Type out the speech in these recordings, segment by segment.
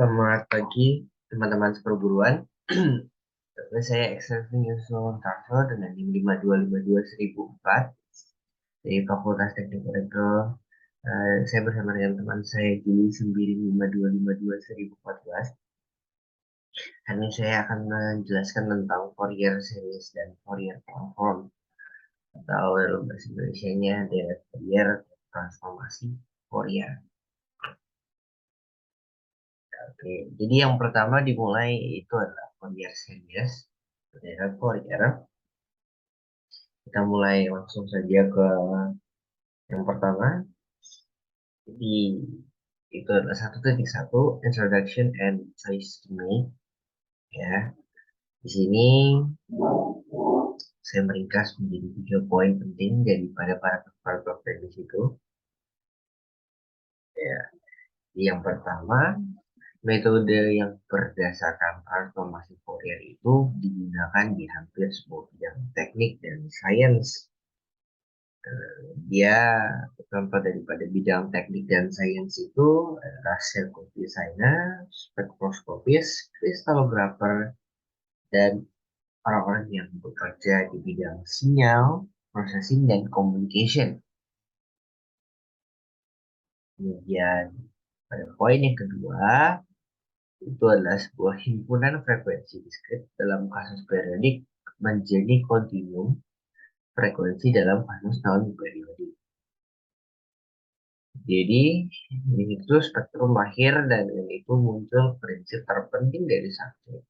Selamat pagi teman-teman seperguruan. Saya Excelsior Yusuf Tarso dengan NIM 5252004 dari Fakultas Teknik Elektro. Saya bersama dengan teman saya Juli 95252-2014. Hari ini saya akan menjelaskan tentang Fourier series dan Fourier transform, atau dalam bahasa Indonesianya deret Fourier transformasi Fourier. Oke, jadi yang pertama dimulai itu adalah Fourier series, deret Fourier. Kita mulai langsung saja ke yang pertama. Jadi itu adalah 1.1 Introduction and Choice Estimate. Ya, di sini saya meringkas menjadi 3 poin penting daripada paragraf di situ. Ya, yang pertama, metode yang berdasarkan transformasi Fourier itu digunakan di hampir semua bidang teknik dan sains. Dia contoh daripada bidang teknik dan sains itu adalah sirkuit designer, spektroskopis, kristalografer, dan orang-orang yang bekerja di bidang sinyal, processing, dan communication. Kemudian pada poin yang kedua, itu adalah sebuah himpunan frekuensi diskrit dalam kasus periodik menjadi kontinuum frekuensi dalam kasus non periodik. Jadi, itu spektrum lahir dan itu muncul prinsip terpenting dari subjek.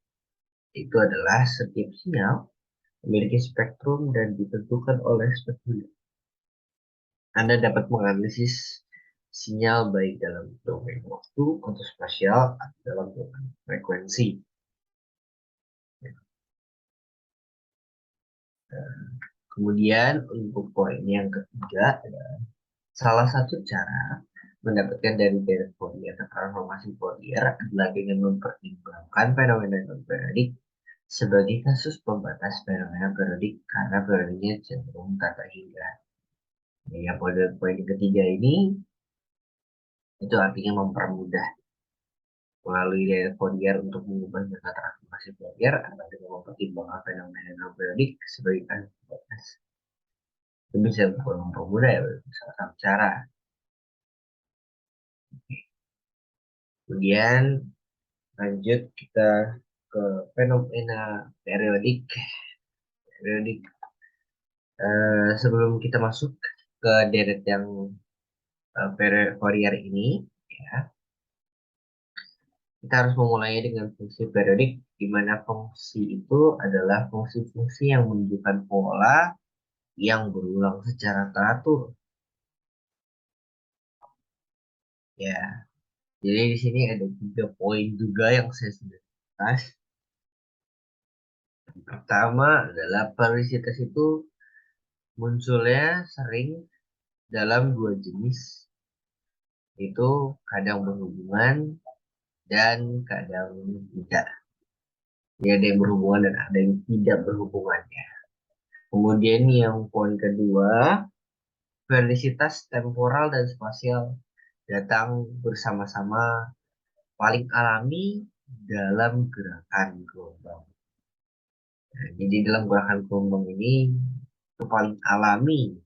Itu adalah setiap sinyal memiliki spektrum dan ditentukan oleh spektrum. Anda dapat menganalisis sinyal baik dalam domain waktu atau spasial atau dalam domain frekuensi. Kemudian untuk poin yang ketiga adalah salah satu cara mendapatkan dari deret Fourier atau transformasi Fourier adalah dengan mempertimbangkan fenomena non-periodik sebagai kasus pembatas fenomena periodik karena periodiknya cenderung tak hingga. Ya, poin ketiga ini itu artinya mempermudah melalui deret Fourier untuk mengubah data transformasi Fourier atau dengan mempertimbangkan fenomena non-periodik sebagai kasus pembatas. Itu bisa mempermudah ya, salah satu cara. Kemudian lanjut kita ke fenomena periodik. Sebelum kita masuk ke deret yang Fourier ini, ya, kita harus memulainya dengan fungsi periodik, di mana fungsi itu adalah fungsi-fungsi yang menunjukkan pola yang berulang secara teratur. Ya, jadi di sini ada 3 poin juga yang saya sudah bahas. Pertama adalah periodisitas itu munculnya sering dalam 2 jenis, itu kadang berhubungan dan kadang tidak. Ya, ada yang berhubungan dan ada yang tidak berhubungan ya. Kemudian yang poin kedua, periodisitas temporal dan spasial datang bersama-sama paling alami dalam gerakan gelombang. Nah, jadi dalam gerakan gelombang ini itu paling alami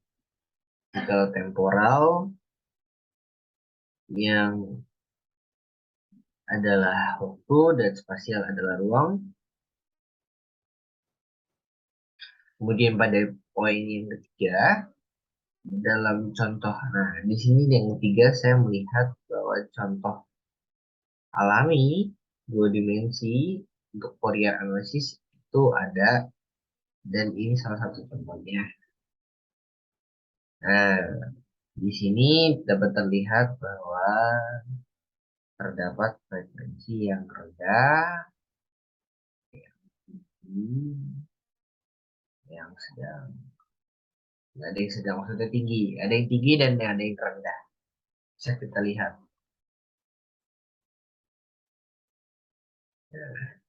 jika temporal yang adalah waktu dan spasial adalah ruang. Kemudian pada poin yang ketiga, dalam contoh, nah di sini yang ketiga saya melihat bahwa contoh alami 2 dimensi untuk Fourier analisis itu ada, dan ini salah satu contohnya. Nah, di sini dapat terlihat bahwa terdapat frekuensi yang rendah, yang sedang, ada yang sedang maksudnya tinggi, ada yang tinggi dan ada yang rendah. Bisa kita lihat. Nah,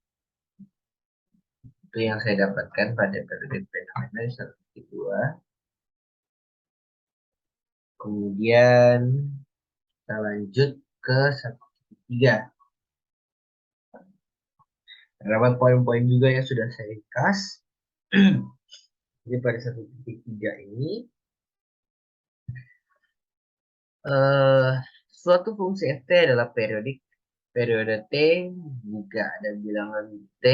itu yang saya dapatkan pada periode fenomena 1.2. Kemudian kita lanjut ke 1.3. Terdapat poin-poin juga yang sudah saya ringkas. Jadi pada 1.3 ini, eh, suatu fungsi ft adalah periodik. Periode t jika ada bilangan t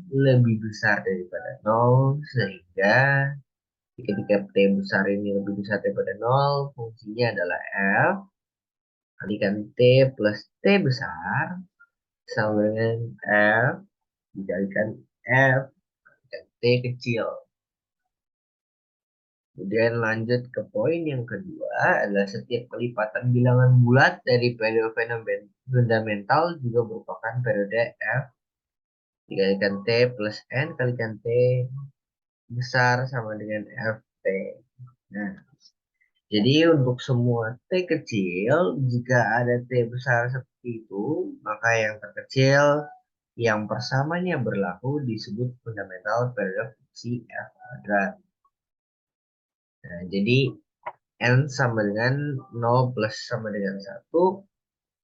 lebih besar daripada 0, sehingga ketika t besar ini lebih besar daripada 0, fungsinya adalah f kalikan t plus t besar sama dengan f dikalikan f dan t kecil. Kemudian lanjut ke poin yang kedua adalah setiap kelipatan bilangan bulat dari periode fundamental juga merupakan periode f dikalikan t plus n kalikan t besar sama dengan ft. Nah, jadi untuk semua t kecil, jika ada t besar seperti itu, maka yang terkecil yang persamanya berlaku disebut fundamental periode fungsi f kuadrat. Nah, jadi n sama dengan 0 plus sama dengan 1,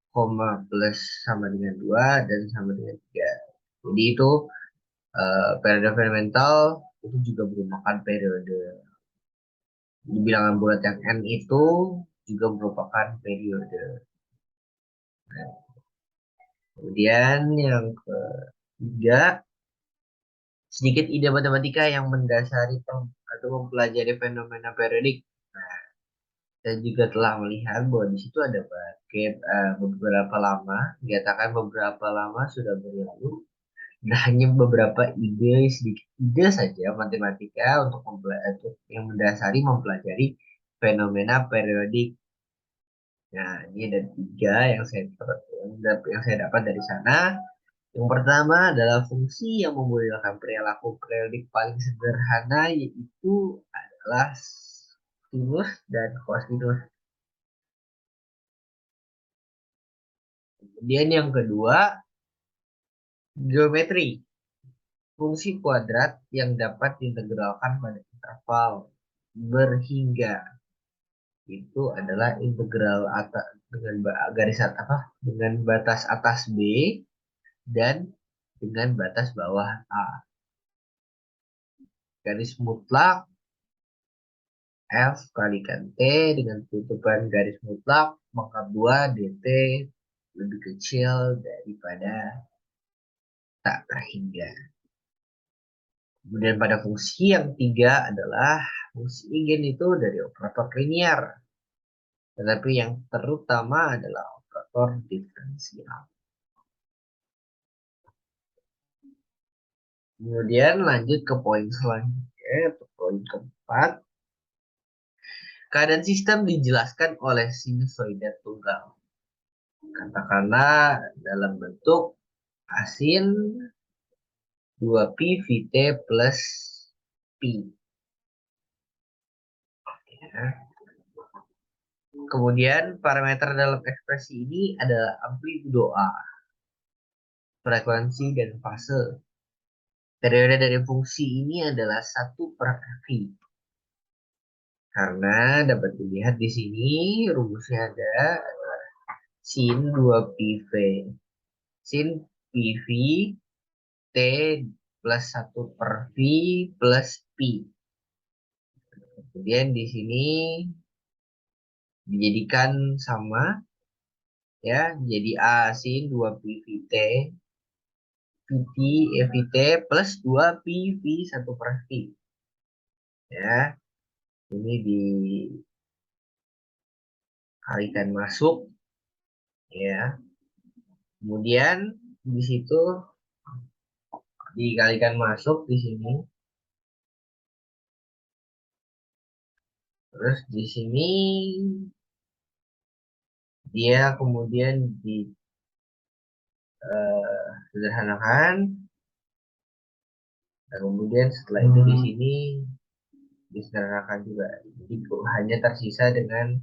koma plus sama dengan 2, dan sama dengan 3. Jadi itu periode fundamental itu juga merupakan periode. Di bilangan bulat yang n itu juga merupakan periode. Kemudian yang ketiga, sedikit ide matematika yang mendasari atau mempelajari fenomena periodik. Nah, saya juga telah melihat bahwa di situ ada beberapa lama, dikatakan beberapa lama sudah berlalu. Nah, hanya beberapa ide, sedikit ide saja matematika untuk yang mendasari mempelajari fenomena periodik. Nah, ini ada 3 yang saya dapat dari sana. Yang pertama adalah fungsi yang memodelkan perilaku periodik paling sederhana, yaitu adalah sinus dan kosinus. Kemudian yang kedua, geometri. Fungsi kuadrat yang dapat diintegralkan pada interval berhingga. Itu adalah integral atas dengan garis apa? Dengan batas atas B dan dengan batas bawah A. Garis mutlak F kalikan T dengan tutupan garis mutlak, maka 2 dt lebih kecil daripada tak terhingga. Kemudian pada fungsi yang tiga adalah fungsi eigen itu dari operator linear. Tetapi yang terutama adalah operator diferensial. Kemudian lanjut ke poin selanjutnya, atau poin keempat. Keadaan sistem dijelaskan oleh sinusoida tunggal. Katakanlah dalam bentuk asin 2pi Vt plus pi. Ya. Kemudian parameter dalam ekspresi ini adalah amplitudo A, frekuensi, dan fase. Periode dari fungsi ini adalah 1/V. Karena dapat dilihat di sini rumusnya ada sin 2PV. Sin PV T plus 1/V plus pi. Kemudian di sini dijadikan sama, ya, jadi A sin 2pi Vt Vt plus 2pi V 1/V. Ya, ini dikalikan masuk, ya. Kemudian di situ dikalikan masuk di sini. Terus di sini dia kemudian disederhanakan. Dan kemudian setelah itu di sini disederhanakan juga. Jadi hanya tersisa dengan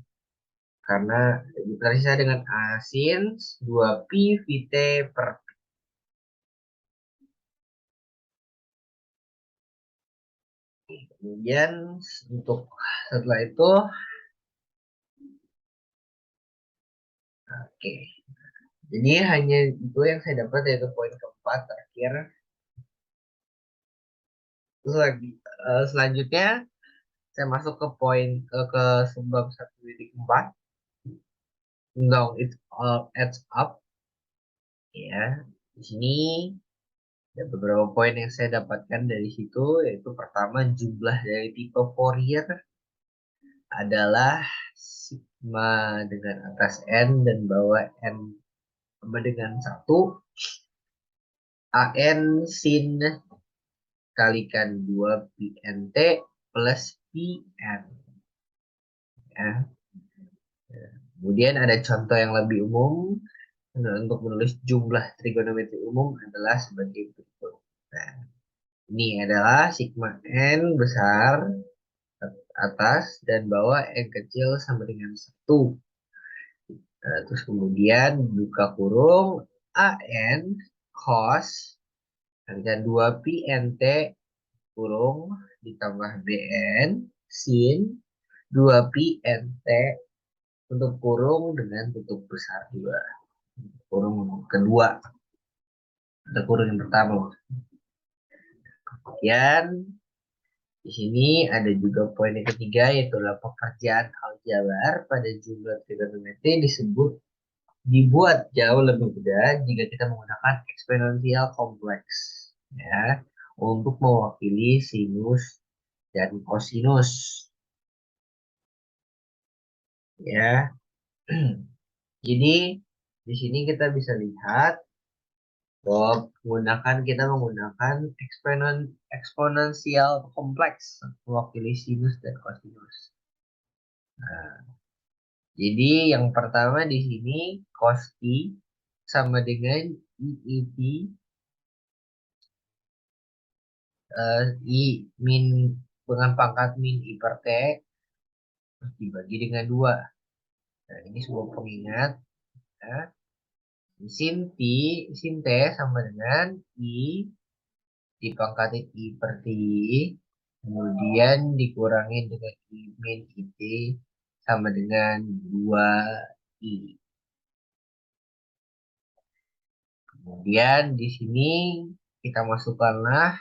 asin 2pi Vt per. Kemudian untuk setelah itu, oke. Jadi hanya itu yang saya dapat, yaitu poin keempat terakhir. Terus lagi selanjutnya saya masuk ke poin ke sebab 1,4. No, it all adds up. Ya, di sini ada beberapa poin yang saya dapatkan dari situ, yaitu pertama jumlah dari tipe Fourier adalah sigma dengan atas n dan bawah n sama dengan 1 an sin kalikan 2 pnt plus pn. Ya. Kemudian ada contoh yang lebih umum. Nah, untuk menulis jumlah trigonometri umum adalah sebagai berikut. Nah, ini adalah sigma n besar atas dan bawah n kecil sama dengan 1. Nah, terus kemudian buka kurung an cos dan 2 pi nt kurung ditambah bn sin 2 pi nt tutup kurung dengan tutup besar juga. Kurung kedua atau kurung yang pertama. Kemudian di sini ada juga poin yang ketiga, yaitu adalah pekerjaan aljabar pada jumlah trigonometri dibuat jauh lebih mudah jika kita menggunakan eksponensial kompleks, ya, untuk mewakili sinus dan kosinus, ya. Jadi di sini kita bisa lihat bahwa kita menggunakan eksponensial kompleks untuk mewakili sinus dan kosinus. Nah, jadi yang pertama di sini cos I sama dengan IIT I min dengan pangkat min I per T terus dibagi dengan 2. Nah, ini sebuah pengingat, ya. Sin T sama dengan I dipangkatin I per T kemudian dikurangi dengan I min IT sama dengan 2I. Kemudian di sini kita masukkanlah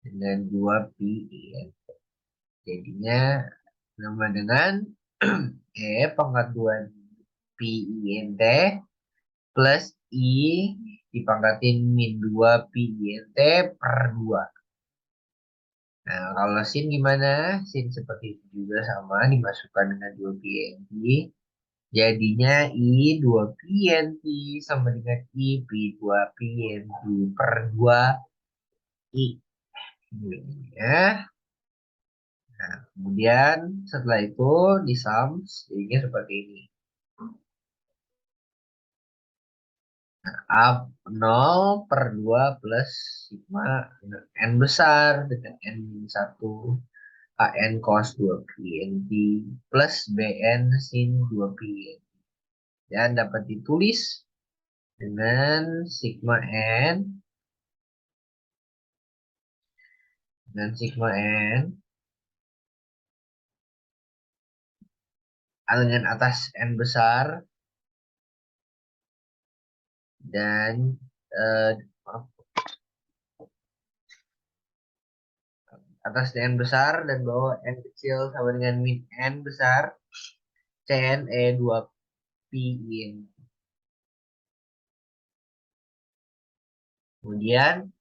dengan 2 pi ya. Jadinya sama dengan pangkat 2 pi int plus i dipangkatin min 2 pi int per 2. Nah, kalau sin gimana? Sin seperti itu juga sama dimasukkan dengan 2 pi int. Jadinya i 2 pi int sama dengan i pi 2 pi int per 2 i. Ya. Nah, kemudian setelah itu di sums jadinya seperti ini. A 0 per 2 plus sigma n besar dengan n 1 an cos 2 pi nt plus bn sin 2 pi nt. Dan dapat ditulis dengan sigma n n dengan atas n besar dan maaf, atas n besar dan bawah n kecil sama dengan min n besar CNE 2 pi in. Kemudian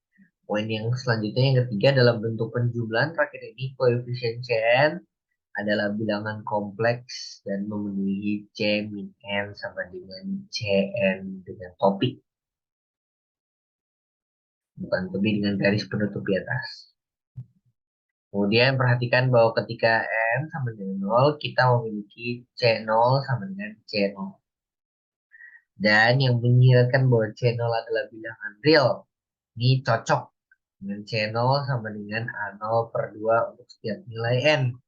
poin yang selanjutnya yang ketiga dalam bentuk penjumlahan terakhir ini koefisien Cn adalah bilangan kompleks dan memenuhi C min N sama dengan Cn dengan topik. Bukan lebih dengan garis penutup di atas. Kemudian perhatikan bahwa ketika N sama dengan 0, kita memiliki C0 sama dengan C0. Dan yang menyiratkan bahwa C0 adalah bilangan real. Ini cocok dengan C0 sama dengan A0 per 2 untuk setiap nilai N.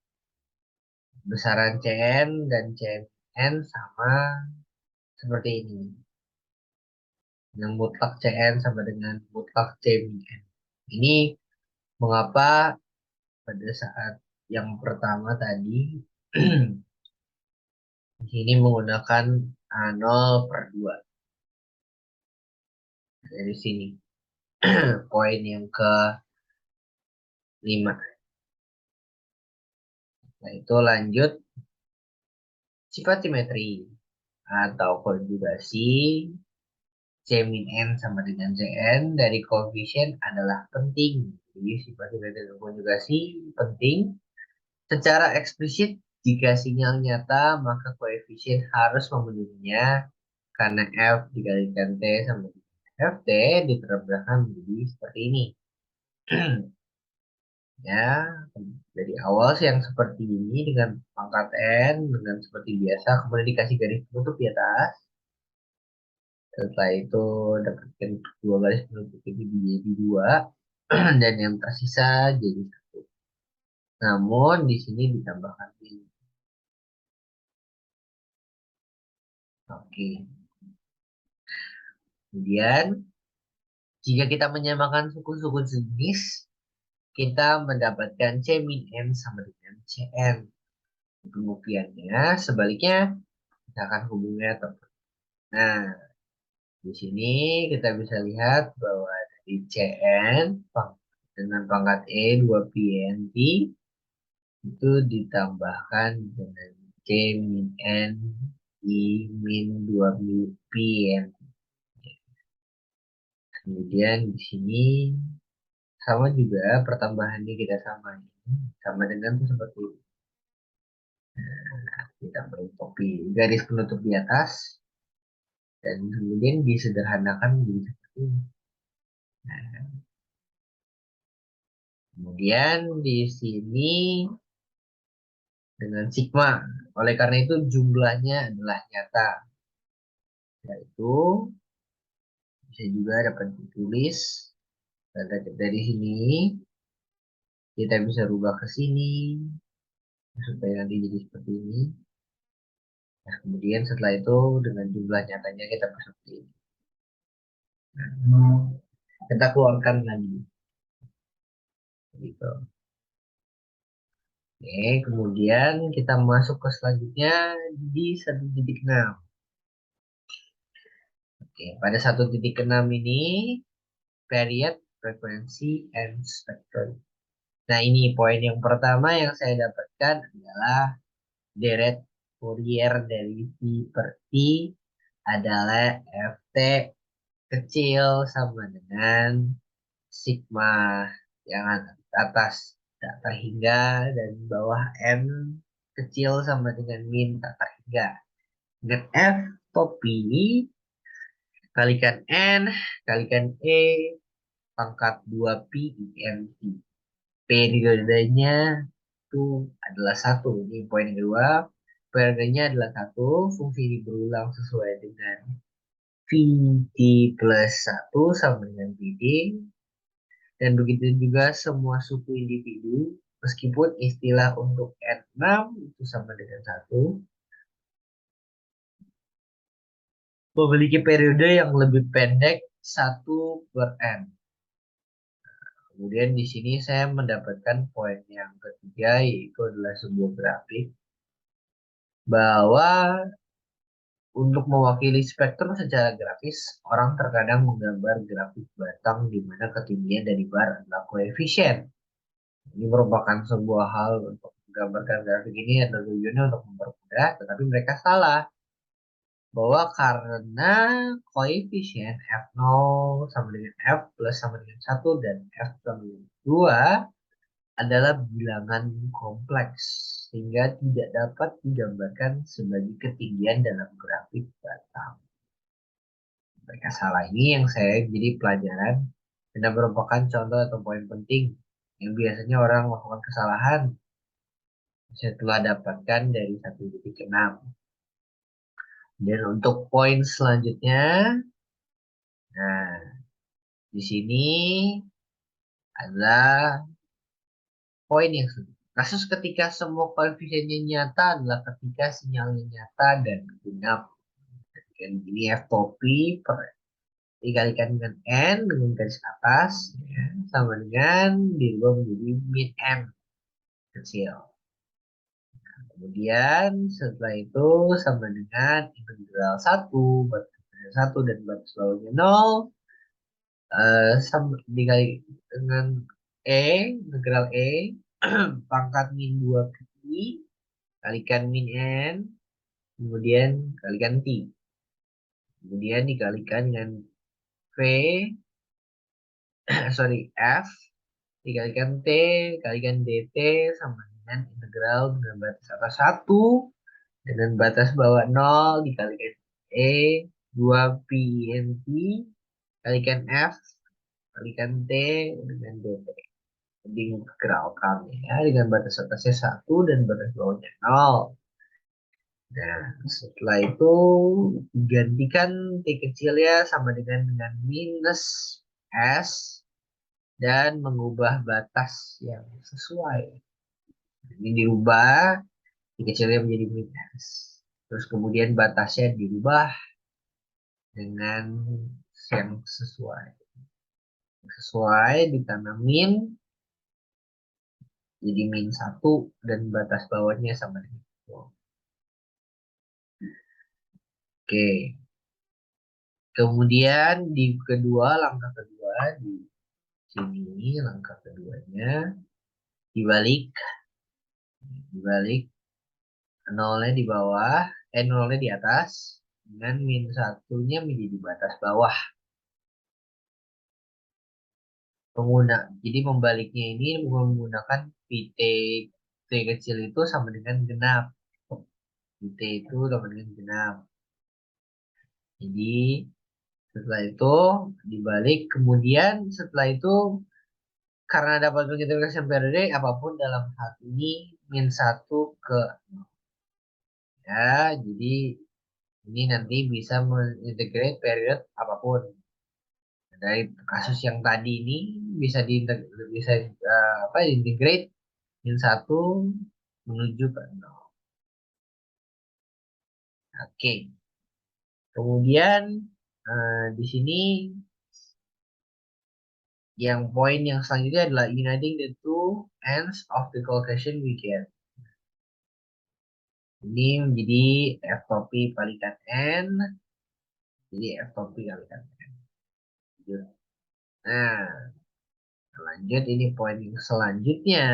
Besaran Cn dan Cn sama seperti ini. Yang mutlak Cn sama dengan mutlak C min N. Ini mengapa pada saat yang pertama tadi di sini menggunakan A0 per 2. Dari sini. Poin yang 5. Nah, itu lanjut sifat simetri atau konjugasi C min N sama dengan Cn dari koefisien adalah penting. Jadi sifat simetri dan konjugasi penting. Secara eksplisit, jika sinyal nyata, maka koefisien harus memenuhinya karena F dikalikan T sama dengan FT diterjemahkan menjadi seperti ini. Ya, dari awal sih yang seperti ini dengan pangkat N, dengan seperti biasa, kemudian dikasih garis penutup di atas. Setelah itu dapatkan dua garis penutup ini jadi dua, dan yang tersisa jadi satu. Namun di sini ditambahkan ini. Oke. Kemudian jika kita menyamakan suku-suku jenis, kita mendapatkan C min N sama dengan Cn. Pembuktiannya sebaliknya, kita akan hubungnya tepat. Nah, di sini kita bisa lihat bahwa dari Cn dengan pangkat E 2πNT itu ditambahkan dengan C min N I min 2πN. Kemudian di sini sama juga pertambahannya kita samain. Sama dengan tuh seperti ini. Kita beri topi garis penutup di atas dan kemudian disederhanakan menjadi seperti ini. Nah, kemudian di sini dengan sigma. Oleh karena itu jumlahnya adalah nyata. Yaitu bisa juga dapat ditulis dari sini. Kita bisa rubah ke sini supaya nanti jadi seperti ini. Nah, kemudian setelah itu dengan jumlah nyatanya kita bisa seperti ini. Nah, kita keluarkan lagi. Gitu. Oke, kemudian kita masuk ke selanjutnya di 1.6. Oke, pada 1.6 ini period, frekuensi, and spectrum. Nah, ini poin yang pertama yang saya dapatkan adalah deret Fourier dari V per T adalah Ft kecil sama dengan sigma yang atas tak terhingga dan bawah n kecil sama dengan min tak terhingga. Dengan F topi kalikan n kalikan e pangkat 2 pi n t. Periodenya itu adalah satu. Ini poin kedua. Periodenya adalah satu. Fungsi ini berulang sesuai dengan Vt plus 1 sama dengan Vd. Dan begitu juga semua suku individu. Meskipun istilah untuk N6 itu sama dengan satu. Memiliki periode yang lebih pendek 1/n. Kemudian di sini saya mendapatkan poin yang ketiga, yaitu adalah sebuah grafik bahwa untuk mewakili spektrum secara grafis, orang terkadang menggambar grafik batang di mana ketinggian dari bar adalah koefisien. Ini merupakan sebuah hal untuk menggambarkan grafik ini adalah tujuannya untuk mempermudah, tetapi mereka salah. Bahwa karena koefisien F0 sama dengan F plus sama dengan 1 dan F sama dengan 2 adalah bilangan kompleks sehingga tidak dapat digambarkan sebagai ketinggian dalam grafik batang. Mereka salah ini yang saya jadi pelajaran dan merupakan contoh atau poin penting yang biasanya orang melakukan kesalahan saya telah dapatkan dari 1.6. Dan untuk poin selanjutnya, nah di sini adalah poin yang kasus ketika semua koefisiennya nyata adalah ketika sinyalnya nyata dan genap. Dan ini F topi dikalikan dengan N dengan garis atas ya, sama dengan dirubah menjadi min M kecil. Kemudian setelah itu sama dengan integral 1 batas 1 dan batas bawahnya 0 sama dikali dengan integral E, pangkat min 2 pi, kalikan min N, kemudian kalikan T. Kemudian dikalikan dengan V, sorry, F, dikalikan T, kalikan DT, sama dengan integral dengan batas atas 1, dengan batas bawah 0, dikalikan E, 2 pi NT, kalikan F, kalikan T, dengan DT. Diintegralkan ya, dengan batas atasnya 1 dan batas bawahnya 0. Nah, setelah itu digantikan T kecilnya sama dengan minus S dan mengubah batas yang sesuai. Ini diubah, T kecilnya menjadi minus. Terus kemudian batasnya diubah dengan yang sesuai. Sesuai ditanamin jadi min 1 dan batas bawahnya sama dengan itu. Oke. Kemudian di langkah kedua di sini langkah keduanya dibalik dibalik nolnya di bawah, nolnya di atas dengan min satunya menjadi batas bawah. Jadi membaliknya ini menggunakan PT T kecil itu sama dengan genap. PT itu sama dengan genap. Jadi setelah itu dibalik, kemudian setelah itu karena dapat mengintegrasikan periode apapun dalam hal ini min 1 ke ya, jadi ini nanti bisa mengintegrate periode apapun. Dari kasus yang tadi ini bisa apa integrate min 1 menuju ke 0. Oke. Kemudian di sini yang poin yang selanjutnya adalah uniting the two ends of the collocation we get. Ini menjadi F topi kalikan N. Jadi F topi kalikan N. Nah, lanjut ini poin yang selanjutnya.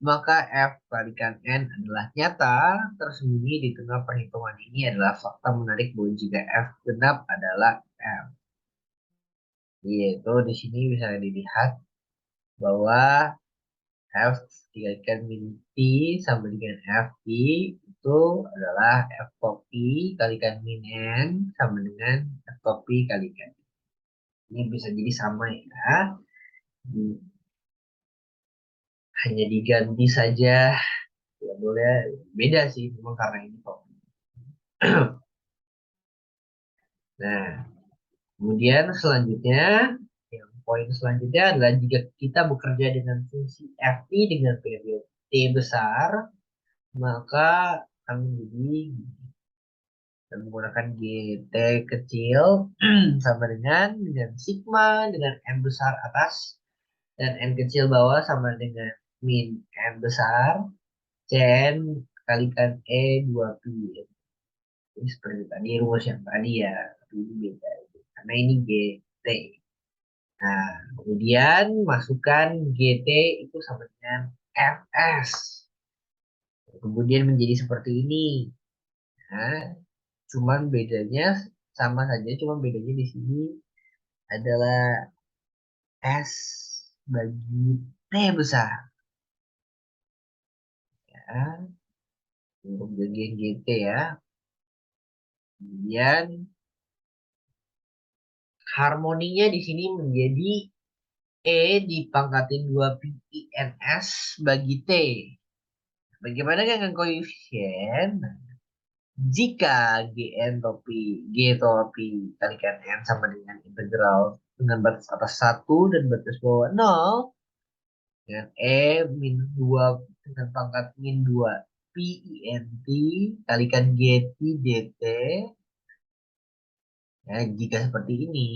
Maka F kalikan N adalah nyata, tersembunyi di tengah perhitungan ini adalah fakta menarik bahwa jika F genap adalah F. Yaitu di sini bisa dilihat bahwa F dikalikan min T sama dengan FI itu adalah F topi kalikan min N sama dengan F topi kalikan. Ini bisa jadi sama ya. Hanya diganti saja. Ya boleh beda sih memang karena ini topi. Nah, kemudian selanjutnya, yang poin selanjutnya adalah jika kita bekerja dengan fungsi FI dengan periode T besar, maka akan menjadi dan menggunakan GT kecil sama dengan sigma dengan M besar atas dan N kecil bawah sama dengan min M besar Cn kalikan E 2 pi. Ini seperti tadi rumus yang tadi ya, tapi ini beda karena ini GT. Nah, kemudian masukkan GT itu sama dengan FS. Kemudian menjadi seperti ini. Nah, cuman bedanya sama saja, cuman bedanya di sini adalah S bagi T besar. Ya, untuk bagian GT ya. Kemudian harmoninya di sini menjadi E dipangkatin 2 pi INS bagi T. Bagaimana dengan koefisien? Jika G topi kalikan N sama dengan integral dengan batas atas 1 dan batas bawah 0 dengan E min 2 dengan pangkat min 2 pi INT kalikan GT DT. Ya, jika seperti ini,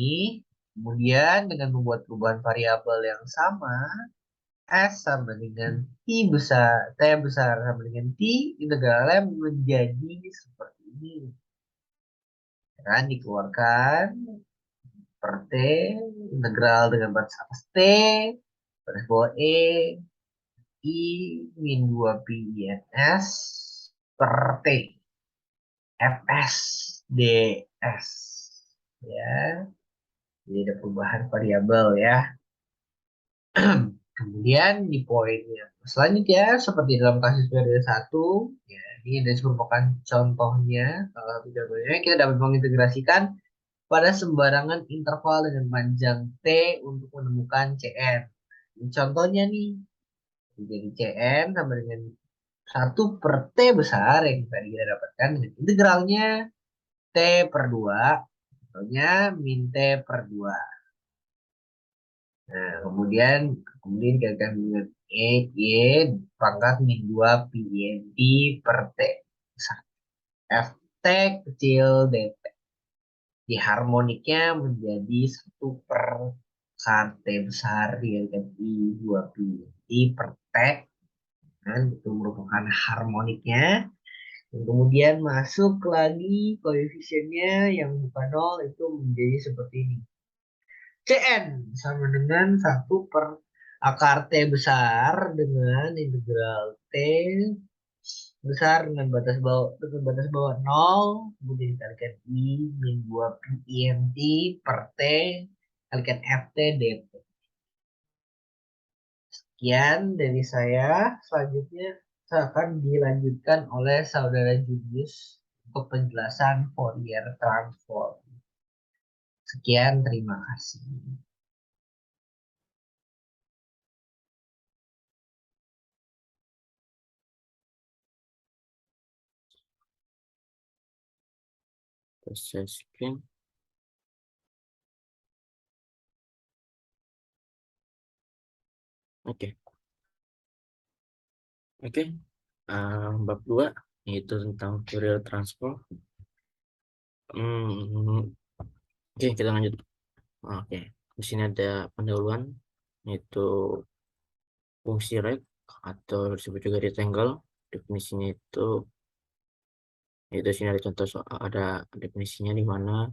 kemudian dengan membuat perubahan variabel yang sama, S sama dengan T besar, T besar sama dengan T, integralnya menjadi seperti ini. Kan dikeluarkan per T, integral dengan batas atas T, garis bawah E I min 2 pi INS per T Fs ds ya. Jadi ada perubahan variabel ya. Kemudian di poin yang selanjutnya seperti dalam kasus periode 1 ya, ini merupakan contohnya, salah satu contohnya kita dapat mengintegrasikan pada sembarangan interval dengan panjang T untuk menemukan Cn. Ini contohnya nih, jadi Cn sama dengan 1/T besar yang tadi kita dapatkan dengan integralnya T per 2, contohnya min T per 2. Nah, kemudian dikaitkan dengan Y pangkat min 2 pi T per T besar. Ft kecil dt. Di harmoniknya menjadi 1/KT besar dikalikan I 2 pi T per T. Nah, itu merupakan harmoniknya. Dan kemudian masuk lagi koefisiennya yang bukan nol itu menjadi seperti ini. Cn sama dengan 1/akar T besar dengan integral T besar dengan batas bawah 0 kemudian dikalikan I min 2 pi INT per T kalikan FT dt. Sekian dari saya. Selanjutnya saya akan dilanjutkan oleh saudara Julius untuk penjelasan Fourier transform. Sekian, terima kasih. Terus share screen. Oke. Oke. Bab 2 yaitu tentang Fourier transform. Oke, kita lanjut. Oke. Di sini ada pendahuluan yaitu fungsi rek atau disebut juga rectangle. Definisinya itu yaitu sini ada contoh soal, ada definisinya di mana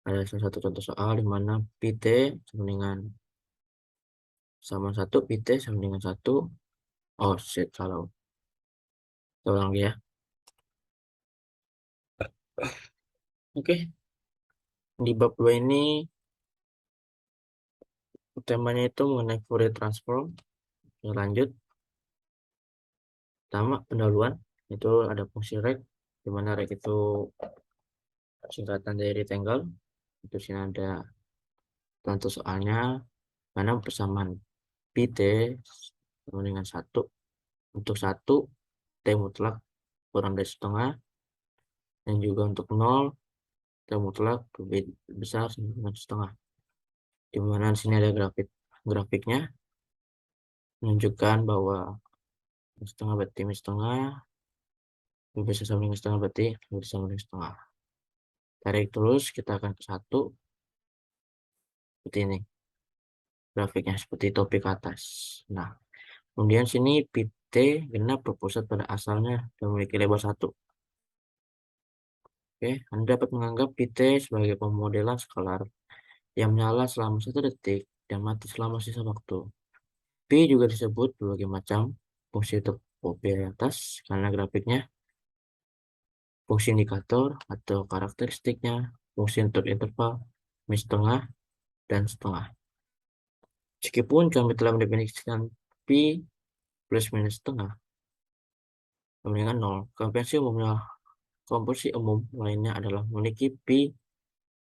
ada salah satu contoh soal di mana pt sama dengan sama 1, pt sama dengan 1. Oh shit, salah. Kita ulang lagi ya. Oke, di bab 2 ini temanya itu mengenai Fourier transform. Kita lanjut. Pertama, pendahuluan itu ada fungsi rek, di mana rek itu singkatan dari rectangle. Itu sini ada contoh soalnya mana persamaan pt sama dengan 1. Untuk 1 T mutlak kurang dari setengah, dan juga untuk 0 T mutlak lebih besar dengan setengah. Di mana di sini ada grafiknya menunjukkan bahwa setengah berarti setengah, lebih besar sama dengan setengah berarti lebih sama dengan setengah. Tarik terus kita akan ke 1 seperti ini grafiknya, seperti topik atas. Nah, kemudian sini pt genap berpusat pada asalnya dan memiliki lebar 1. Oke, Anda dapat menganggap pt sebagai pemodelan skalar yang menyala selama 1 detik dan mati selama sisa waktu. P juga disebut berbagai macam fungsi topografi di atas karena grafiknya, fungsi indikator atau karakteristiknya, fungsi untuk interval, min setengah, dan setengah. Meskipun kami telah mendefinisikan P plus minus setengah sama dengan 0, komposisi umum lainnya adalah memiliki P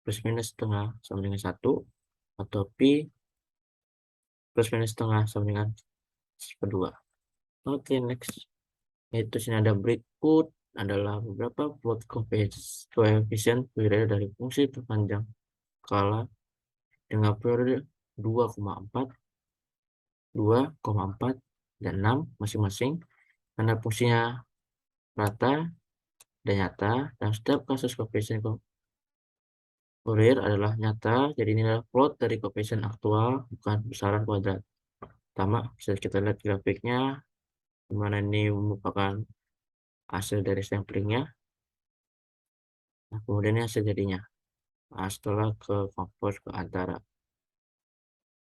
plus minus setengah sama dengan 1 atau P plus minus setengah sama dengan 1/2. Oke, next. Yaitu sini ada berikut adalah beberapa plot koefisien Fourier dari fungsi terpanjang skala dengan periode 2,4, 2,4, dan 6 masing-masing karena fungsinya rata dan nyata, dan setiap kasus koefisien Fourier adalah nyata, jadi ini adalah plot dari koefisien aktual, bukan besaran kuadrat. Pertama, bisa kita lihat grafiknya, di mana ini merupakan hasil dari samplingnya. Nah, kemudian ini hasil jadinya. Nah, setelah ke kompos ke antara.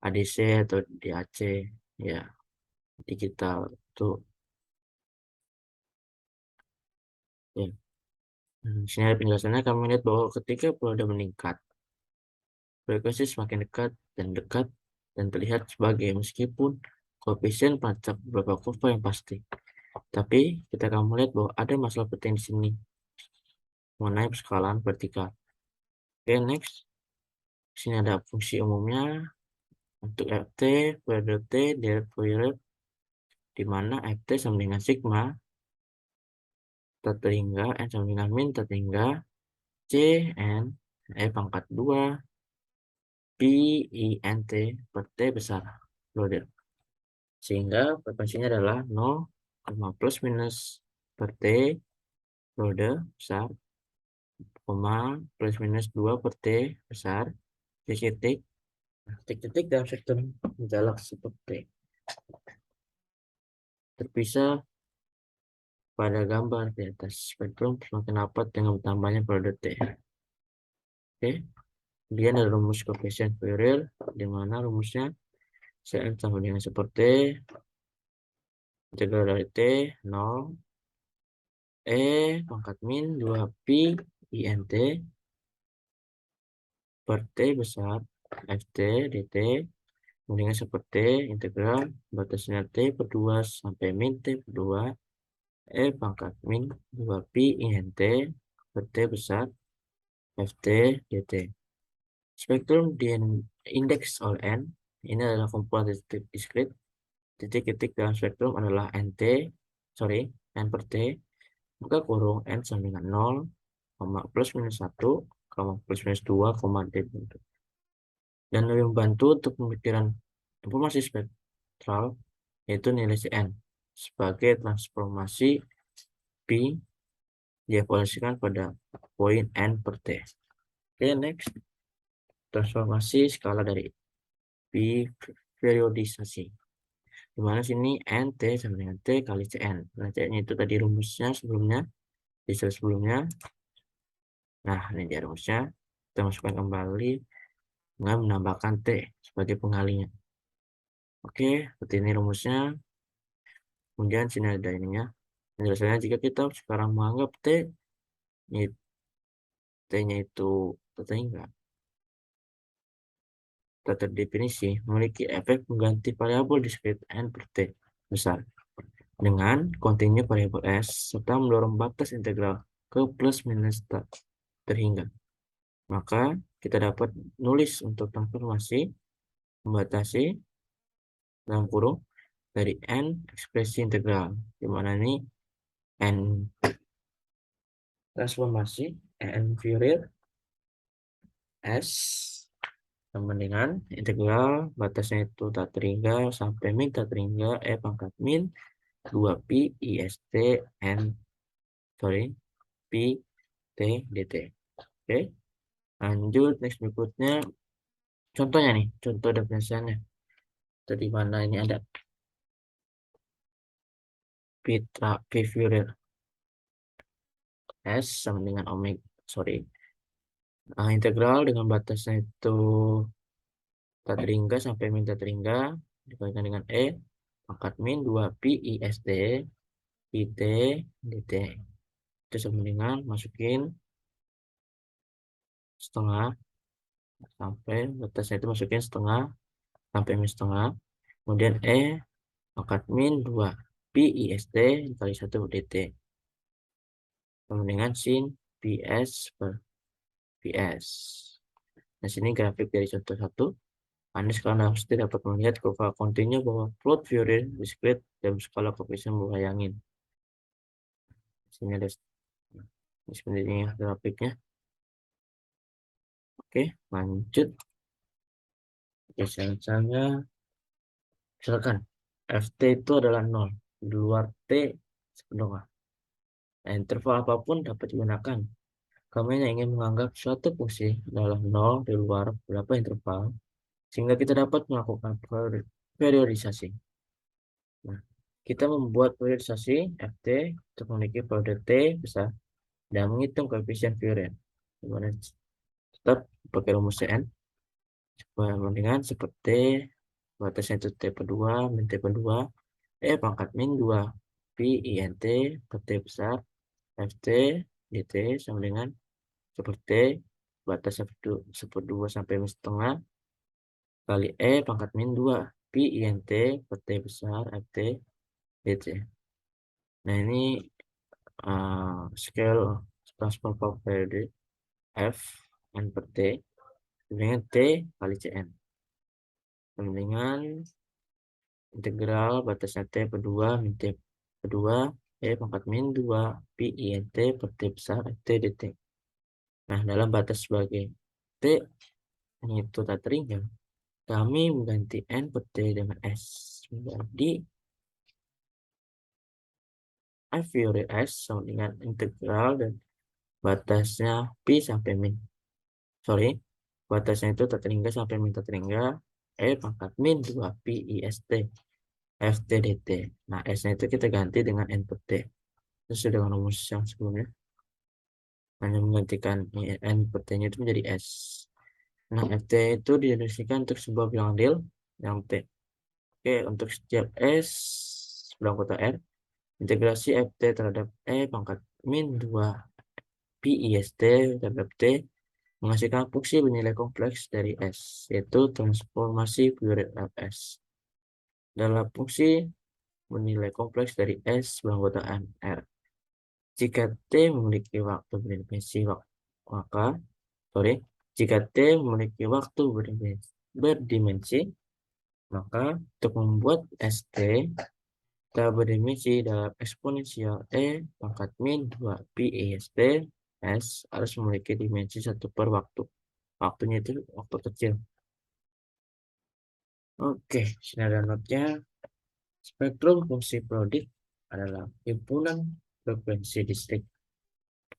ADC atau DAC ya digital tuh ya. Sini ada penjelasannya. Kami lihat bahwa ketika periode meningkat, frekuensi semakin dekat dan terlihat sebagai meskipun koefisien pacak beberapa kurva yang pasti. Tapi kita akan melihat bahwa ada masalah penting di sini mengenai perskalaan vertikal. Oke, next. Sini ada fungsi umumnya untuk Ft, periode T, direct Fourier, di mana Ft sama dengan sigma, terhingga N sama dengan min, terhingga C, N, E pangkat 2, Pi, I, N, T, per T besar. Periode. Sehingga frekuensinya adalah 0, plus minus per T, periode besar, plus minus 2 per T besar, titik, titik dalam sektor menjalak seperti terpisah pada gambar di atas spektrum semakin rapat dengan bertambahnya periode T. Oke, kemudian ada rumus koefisien Fourier, di mana rumusnya Cn sama dengan seperti integral dari T 0 E pangkat min 2 pi INT per T besar Ft dt mendingan seperti integral batasnya T per 2 sampai min T per 2 E pangkat min 2 pi INT per T besar Ft dt. Spektrum di indeks oleh N ini adalah kumpulan titik diskrit. Titik-titik dalam spektrum adalah N per T, maka kurung N sama dengan 0, plus minus 1, plus minus 2, D. Dan lebih membantu untuk pemikiran informasi spektral, yaitu nilai Cn sebagai transformasi Pi dievaluasikan pada poin N per T. Oke, next. Transformasi skala dari Pi periodisasi. Dimana sini NT sama dengan T kali Cn. Nah, Cn itu tadi rumusnya sebelumnya, di slide sebelumnya. Nah, ini dia rumusnya. Kita masukkan kembali dengan menambahkan T sebagai pengalinya. Oke, seperti ini rumusnya. Kemudian sini ada ininya. Penjelasannya jika kita sekarang menganggap T-nya itu tertinggal, terdefinisi memiliki efek mengganti variabel diskrit N per T besar dengan kontinu variabel S serta mendorong batas integral ke plus minus terhingga. Maka kita dapat nulis untuk transformasi membatasi dalam kurung dari N ekspresi integral, di mana ini N transformasi N Fourier S sama dengan integral batasnya itu tak terhingga sampai min tak terhingga E pangkat min 2 pi IST N pi T dt. Oke, lanjut next berikutnya contohnya nih, contoh definisiannya. Tadi mana ini ada P Fourier S sama dengan omega, integral dengan batasnya itu tak terhingga sampai min tak terhingga dikalikan dengan E pangkat min 2 pi ISD PT dt. Itu sama dengan masukin setengah sampai batasnya itu masukin setengah sampai min setengah, kemudian E pangkat min 2 pi ISD dikali 1 dt sama dengan sin PS per PS. Nah, sini grafik dari contoh 1. Anda sekarang pasti dapat melihat kurva kontinu bahwa plot Fourier diskrit dalam skala koefisien berbayangin. Sini ada sebenarnya grafiknya. Oke, lanjut. Misalnya, misalkan Ft itu adalah 0, di luar T sepenuhnya. Nah, interval apapun dapat digunakan. Kami hanya ingin menganggap suatu fungsi adalah 0 di luar beberapa interval, sehingga kita dapat melakukan periodisasi. Nah, kita membuat periodisasi Ft untuk memiliki periode T besar dan menghitung koefisien Fourier. Dimana tetap pakai rumus Cn dengan seperti batasnya itu T per 2 min T per 2 E pangkat min 2 Pi INT per T besar FT dt sama dengan seperti batas 1/2 sampai min setengah kali E pangkat min 2 Pi INT per T besar FT dt. Nah ini scale transfer power period F N per T dengan T kali Cn sama dengan integral batasnya T per 2 min T per 2 E pangkat min 2 Pi INT per T besar FT dt. Nah dalam batas sebagai T itu tak terhingga kami mengganti N per T dengan S menjadi F Fourier S sama dengan integral dan batasnya Pi sampai min. Sorry, batasnya itu tak terhingga sampai min tak terhingga E pangkat min 2 Pi IST FT dt. Nah, S-nya itu kita ganti dengan N per T. Sesuai dengan rumus yang sebelumnya. Hanya menggantikan N per T-nya itu menjadi S. Nah, FT itu didefinisikan untuk sebuah bilangan real yang T. Oke, untuk setiap S berangkota R, integrasi FT terhadap E pangkat min 2 Pi IST terhadap T menghasilkan fungsi bernilai kompleks dari S, yaitu transformasi Fourier Fs. Dalam fungsi bernilai kompleks dari S beranggotaan R. Jika T memiliki waktu berdimensi maka, jika T memiliki waktu berdimensi, maka untuk membuat ST tak berdimensi dalam eksponensial E pangkat min 2 Pi EST S harus memiliki dimensi 1 per waktu. Waktunya itu waktu kecil. Oke, sini ada notnya. Spektrum fungsi periodik adalah himpunan frekuensi distrik.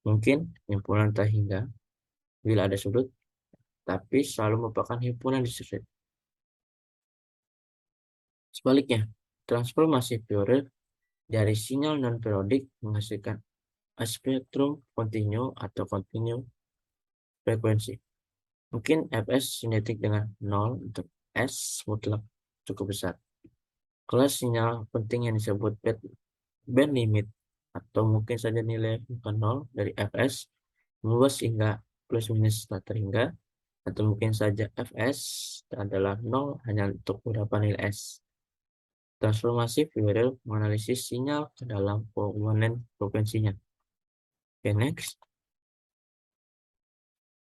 Mungkin himpunan tak hingga bila ada sudut, tapi selalu merupakan himpunan distrik. Sebaliknya, transformasi Fourier dari sinyal non-periodik menghasilkan spektrum kontinu atau kontinu frekuensi. Mungkin Fs sinetik dengan 0 untuk S mutlak cukup besar. Kelas sinyal penting yang disebut band limit atau mungkin saja nilai bukan 0 dari Fs meluas hingga plus minus tak terhingga atau mungkin saja Fs adalah 0 hanya untuk beberapa nilai S. Transformasi Fourier menganalisis sinyal ke dalam komponen frekuensinya. Oke, next.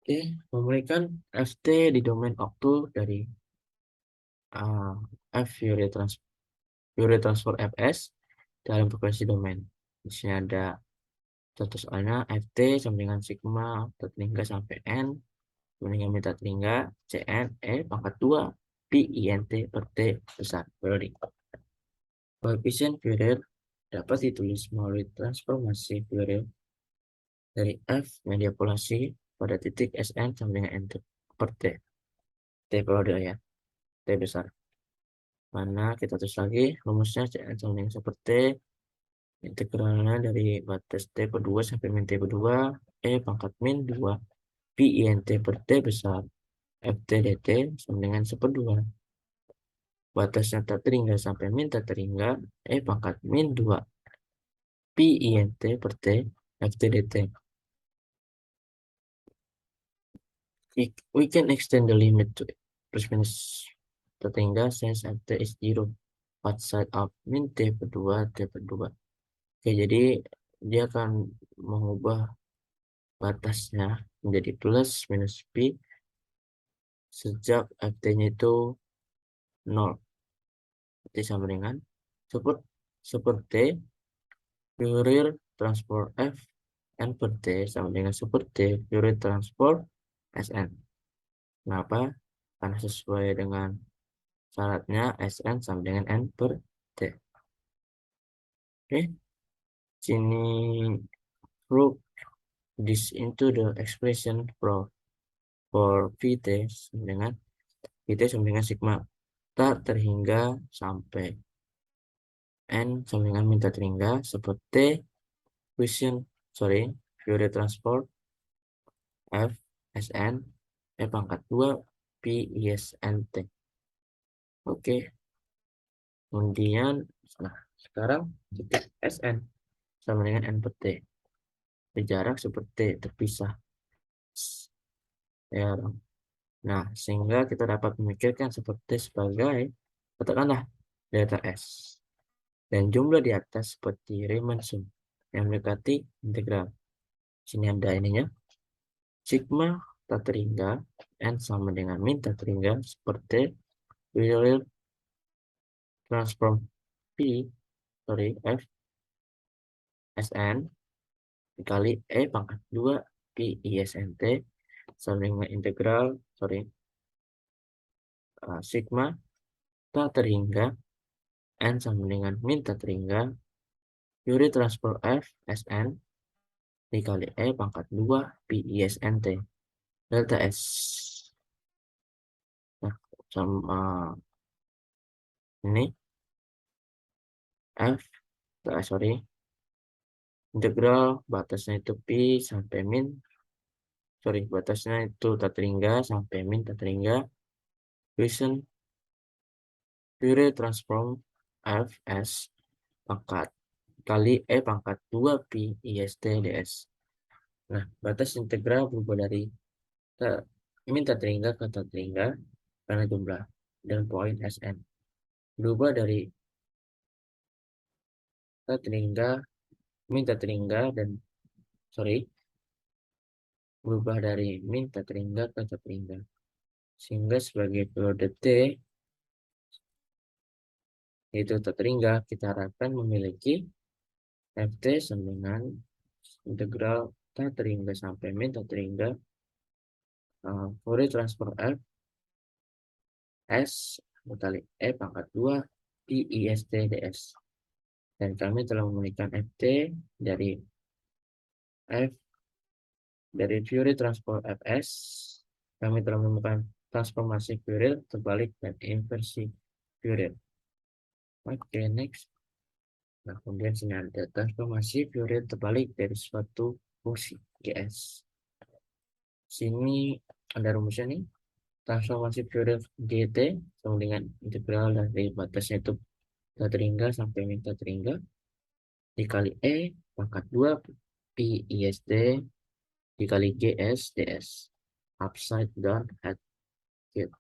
Oke, memberikan Ft di domain waktu dari F Fourier transfer Fs dalam frekuensi domain. Di sini ada contoh soalnya Ft sama dengan sigma tertinggal sampai N dengan minta tertinggal Cn E pangkat 2 Pi INT per T besar periodik. Koefisien Fourier dapat ditulis melalui transformasi Fourier dari F media polasi pada titik Sn sama dengan N per T. T periode ya, T besar. Mana kita tulis lagi rumusnya Cn sama dengan seperti integralnya dari batas T per 2 sampai min T per 2 E pangkat min 2 Pi INT per T besar FT dt sama dengan 1/2 batasnya tak terhingga sampai min tak terhingga E pangkat min 2 Pi INT per T FT dt. We can extend the limit to plus minus tak terhingga since FT is 0 part side of min T per 2 T per 2. Oke, jadi dia akan mengubah batasnya menjadi plus minus Pi sejak FT-nya itu 0. Berarti sama dengan seperti Fourier transport F N per T sama dengan seperti Fourier transport Sn. Kenapa? Karena sesuai dengan syaratnya Sn sama dengan N per T. Oke, sini proof this into the expression for Vt sama dengan Vt sama dengan sigma tak terhingga sampai N sama dengan minta terhingga seperti Fourier transport F Sn E pangkat 2 Pi ISNT. Oke, kemudian nah sekarang titik Sn sama dengan N per T. Berjarak seperti terpisah. Ya, nah, sehingga kita dapat memikirkan seperti sebagai, katakanlah, delta S. Dan jumlah di atas seperti Riemann sum yang mendekati integral. Sini ada ininya. Sigma tak terhingga N sama dengan min tak terhingga seperti Fourier transform F Sn dikali E pangkat 2 Pi ISNT sama dengan integral, sigma tak terhingga N sama dengan min tak terhingga Fourier transform F Sn dikali E pangkat 2 Pi ISNT delta S. Nah, sama ini F, integral batasnya itu Pi sampai min, batasnya itu tak terhingga sampai min tak terhingga Poisson Fourier transform F S pangkat kali E pangkat 2 Pi IST ds. Nah, batas integral berubah dari tak, min tak terhingga ke tak terhingga karena jumlah dan poin Sn. Berubah dari tak terhingga, min tak terhingga dan sorry, berubah dari min tak terhingga ke tak terhingga. Sehingga sebagai periode T yaitu tak terhingga, kita harapkan memiliki Ft sama dengan integral tak terhingga sampai min tak terhingga Fourier transform F S kali E pangkat 2 Pi IST ds. Dan kami telah memberikan Ft dari F dari Fourier transform Fs. Kami telah menemukan transformasi Fourier terbalik dan inversi Fourier. Oke, next. Nah, kemudian sini ada transformasi Fourier terbalik dari suatu fungsi Gs. Sini ada rumusnya nih. Transformasi Fourier gt sama dengan integral dari batasnya itu tak terhingga sampai min tak terhingga dikali E pangkat 2 Pi ISD dikali GS ds. Upside down hat cube.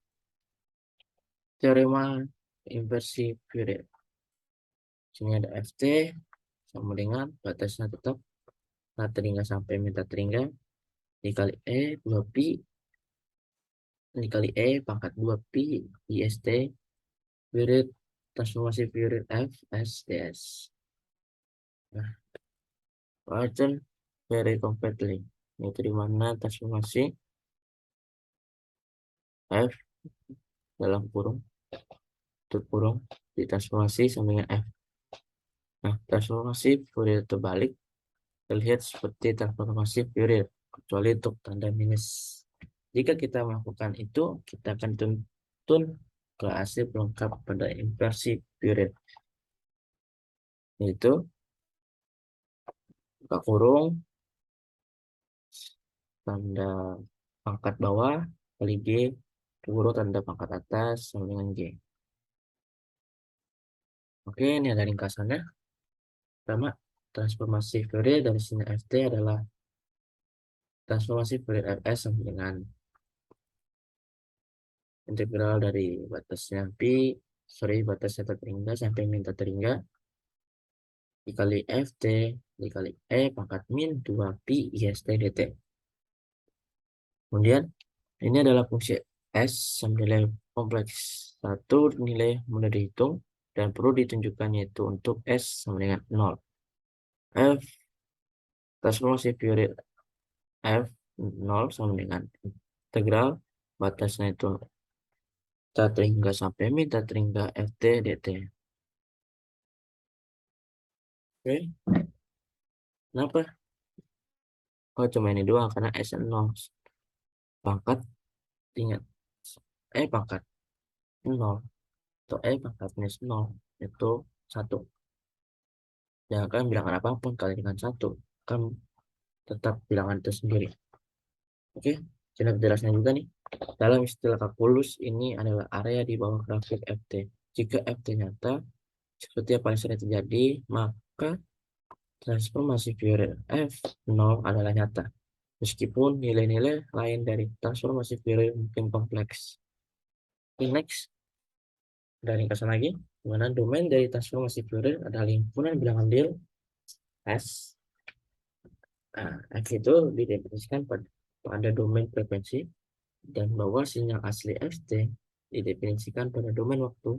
Teorema inversi Fourier. Sini ada Ft sama dengan batasnya tetap tak terhingga sampai min tak terhingga dikali E 2 Pi dikali E pangkat 2 Pi IST Fourier transformasi Fourier F S ds. Nah, written very completely, yaitu di mana transformasi F dalam kurung tutup kurung ditransformasi sama dengan F. Nah, transformasi Fourier terbalik terlihat seperti transformasi Fourier kecuali untuk tanda minus. Jika kita melakukan itu, kita akan tuntun ke hasil pelengkap pada inversi Fourier, yaitu buka kurung tanda pangkat bawah kali G kurung tanda pangkat atas sama dengan G. Oke, ini ada ringkasannya. Pertama, transformasi Fourier dari sini Ft adalah transformasi Fourier Fs sama dengan integral dari batasnya batasnya tak terhingga sampai min tak terhingga dikali Ft dikali E pangkat min 2 Pi IST dt. Kemudian ini adalah fungsi S sama nilai kompleks. Satu nilai mudah dihitung dan perlu ditunjukkan yaitu untuk S sama dengan 0. F transformasi Fourier F 0 sama dengan integral batasnya itu tak terhingga sampai min tak terhingga Ft dt. Oke, kenapa? Oh, cuma ini doang karena S 0 pangkat ingat pangkat 0 atau pangkat minus 0 itu 1. Jangan kalian bilangan apapun kali dengan 1 kan tetap bilangan itu sendiri. Oke, jelas jelasnya juga nih. Dalam istilah kalkulus, ini adalah area di bawah grafik FT. Jika FT nyata, seperti yang paling sering terjadi, maka transformasi Fourier F0 adalah nyata. Meskipun nilai-nilai lain dari transformasi Fourier mungkin kompleks. Next, dari ringkasan lagi, di mana domain dari transformasi Fourier adalah himpunan bilangan real S. Nah, F itu didefinisikan pada domain frekuensi dan bahwa sinyal asli FT didefinisikan pada domain waktu